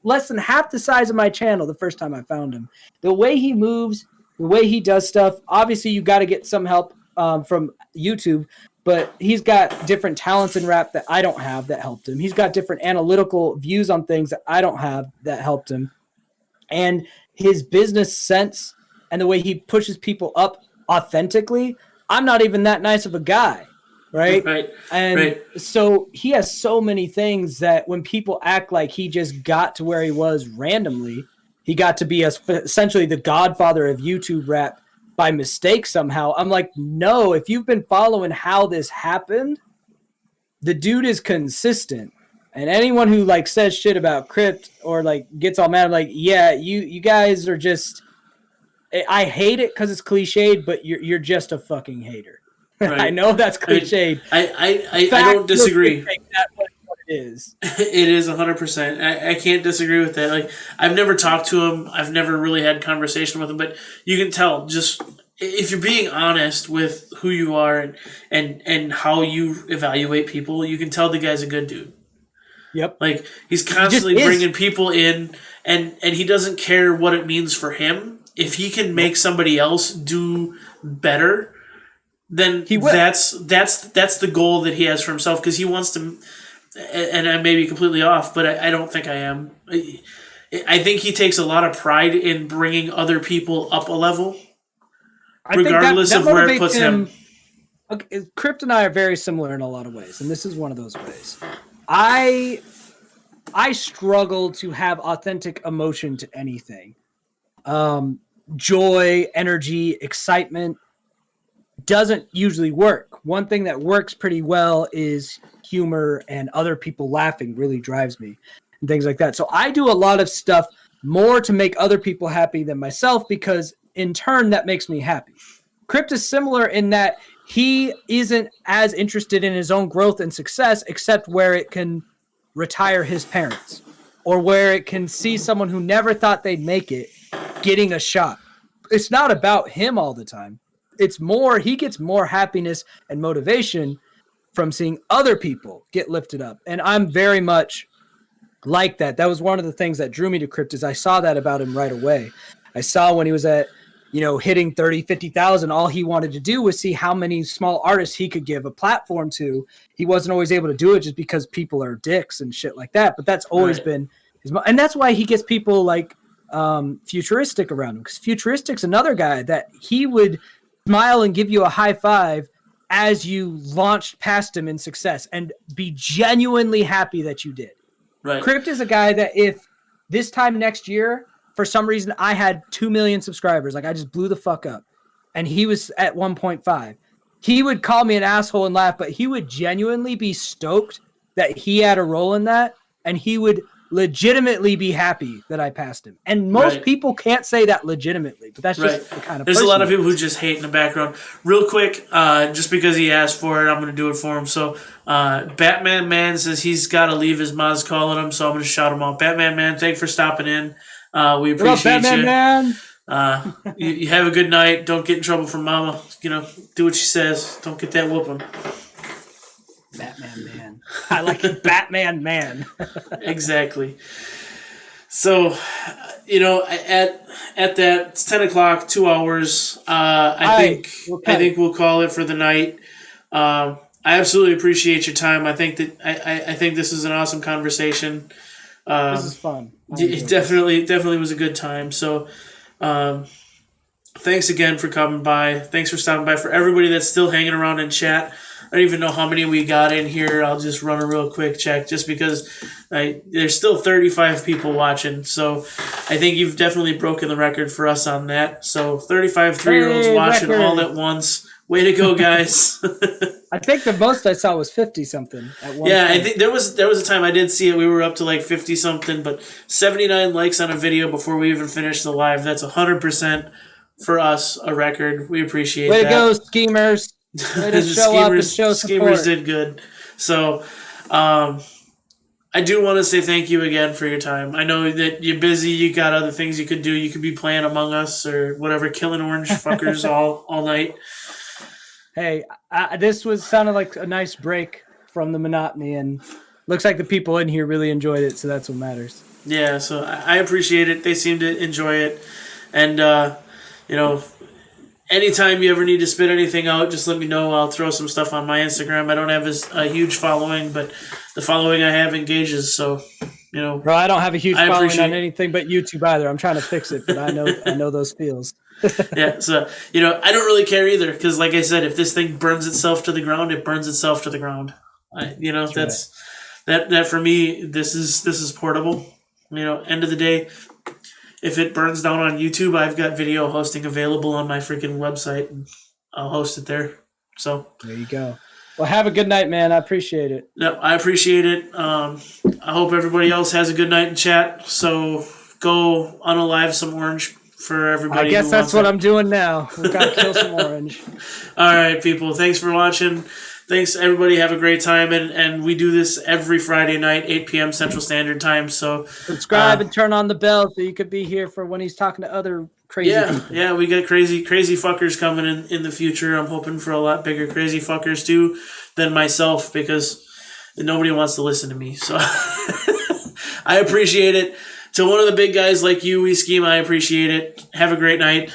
less than half the size of my channel the first time I found him. The way he moves, the way he does stuff, obviously you got to get some help from YouTube, but he's got different talents in rap that I don't have that helped him. He's got different analytical views on things that I don't have that helped him. And his business sense and the way he pushes people up authentically, I'm not even that nice of a guy. Right. So he has so many things that when people act like he just got to where he was randomly, he got to be essentially the godfather of YouTube rap by mistake somehow. I'm like, no, if you've been following how this happened, the dude is consistent. And anyone who like says shit about Crypt or like gets all mad, like, yeah, you guys are just, I hate it because it's cliched, but you're just a fucking hater. Right. I know that's cliched. I don't disagree. That's what it is. It is 100%. I can't disagree with that. Like, I've never talked to him. I've never really had conversation with him, but you can tell just if you're being honest with who you are and how you evaluate people, you can tell the guy's a good dude. Yep. Like, he's constantly bringing people in, and he doesn't care what it means for him. If he can make somebody else do better, then that's the goal that he has for himself, because he wants to. And I may be completely off, but I don't think I am. I think he takes a lot of pride in bringing other people up a level. regardless of where it puts him. Okay, Crypt and I are very similar in a lot of ways, and this is one of those ways. I struggle to have authentic emotion to anything. Joy, energy, excitement doesn't usually work. One thing that works pretty well is humor, and other people laughing really drives me and things like that. So I do a lot of stuff more to make other people happy than myself, because in turn that makes me happy. Crypt is similar in that he isn't as interested in his own growth and success, except where it can retire his parents, or where it can see someone who never thought they'd make it getting a shot. It's not about him all the time. It's more, he gets more happiness and motivation from seeing other people get lifted up. And I'm very much like that. That was one of the things that drew me to Crypt, is I saw that about him right away. I saw when he was at, hitting 30, 50,000, all he wanted to do was see how many small artists he could give a platform to. He wasn't always able to do it just because people are dicks and shit like that. But that's always been his, and that's why he gets people like Futuristic around him, because Futuristic's another guy that he would smile and give you a high five as you launched past him in success and be genuinely happy that you did. Right. Crypt is a guy that if this time next year, for some reason, I had 2 million subscribers, like I just blew the fuck up, and he was at 1.5, he would call me an asshole and laugh, but he would genuinely be stoked that he had a role in that, and he would legitimately be happy that I passed him. And most people can't say that legitimately, but that's just the kind of There's person a lot of people who just hate in the background. Real quick, just because he asked for it, I'm going to do it for him. So Batman Man says he's got to leave, his mom's calling him, so I'm going to shout him out. Batman Man, thanks for stopping in. We appreciate Batman you. Man? You have a good night. Don't get in trouble from mama. Do what she says. Don't get that whooping. Batman Man. I like it. Batman Man. Exactly. So, at that, it's 10 o'clock, 2 hours. I think we'll call it for the night. I absolutely appreciate your time. I think that I think this is an awesome conversation. This is fun. It definitely was a good time. So, thanks again for coming by. Thanks for stopping by. For everybody that's still hanging around in chat, I don't even know how many we got in here. I'll just run a real quick check, just because there's still 35 people watching. So I think you've definitely broken the record for us on that. So 35 3-year-olds watching all at once. Way to go, guys. I think the most I saw was 50-something at one point. I think there was a time I did see it. We were up to like 50-something, but 79 likes on a video before we even finished the live. That's 100% for us, a record. We appreciate that. Way to go, schemers. Way to show up and show support. Schemers did good. So, I do want to say thank you again for your time. I know that you're busy. You got other things you could do. You could be playing Among Us or whatever, killing orange fuckers all night. Hey, this sounded like a nice break from the monotony, and looks like the people in here really enjoyed it, so that's what matters. Yeah, so I appreciate it. They seem to enjoy it. And, anytime you ever need to spit anything out, just let me know. I'll throw some stuff on my Instagram. I don't have a huge following, but the following I have engages, so, Bro, I don't have a huge following on anything but YouTube either. I'm trying to fix it, but I know those feels. Yeah, so, I don't really care either, because like I said, if this thing burns itself to the ground, it burns itself to the ground. That's that for me, this is portable. End of the day, if it burns down on YouTube, I've got video hosting available on my freaking website, and I'll host it there. So there you go. Well, have a good night, man. I appreciate it. No, I appreciate it. I hope everybody else has a good night in chat. So go unalive some orange for everybody. I guess that's what I'm doing now. We've got to kill some orange. All right, people. Thanks for watching. Thanks, everybody. Have a great time. And we do this every Friday night, 8 p.m. Central Standard Time. So subscribe and turn on the bell so you could be here for when he's talking to other crazy people. Yeah, we got crazy fuckers coming in the future. I'm hoping for a lot bigger crazy fuckers, too, than myself, because nobody wants to listen to me. So I appreciate it. To one of the big guys like you, We Skeem, I appreciate it. Have a great night.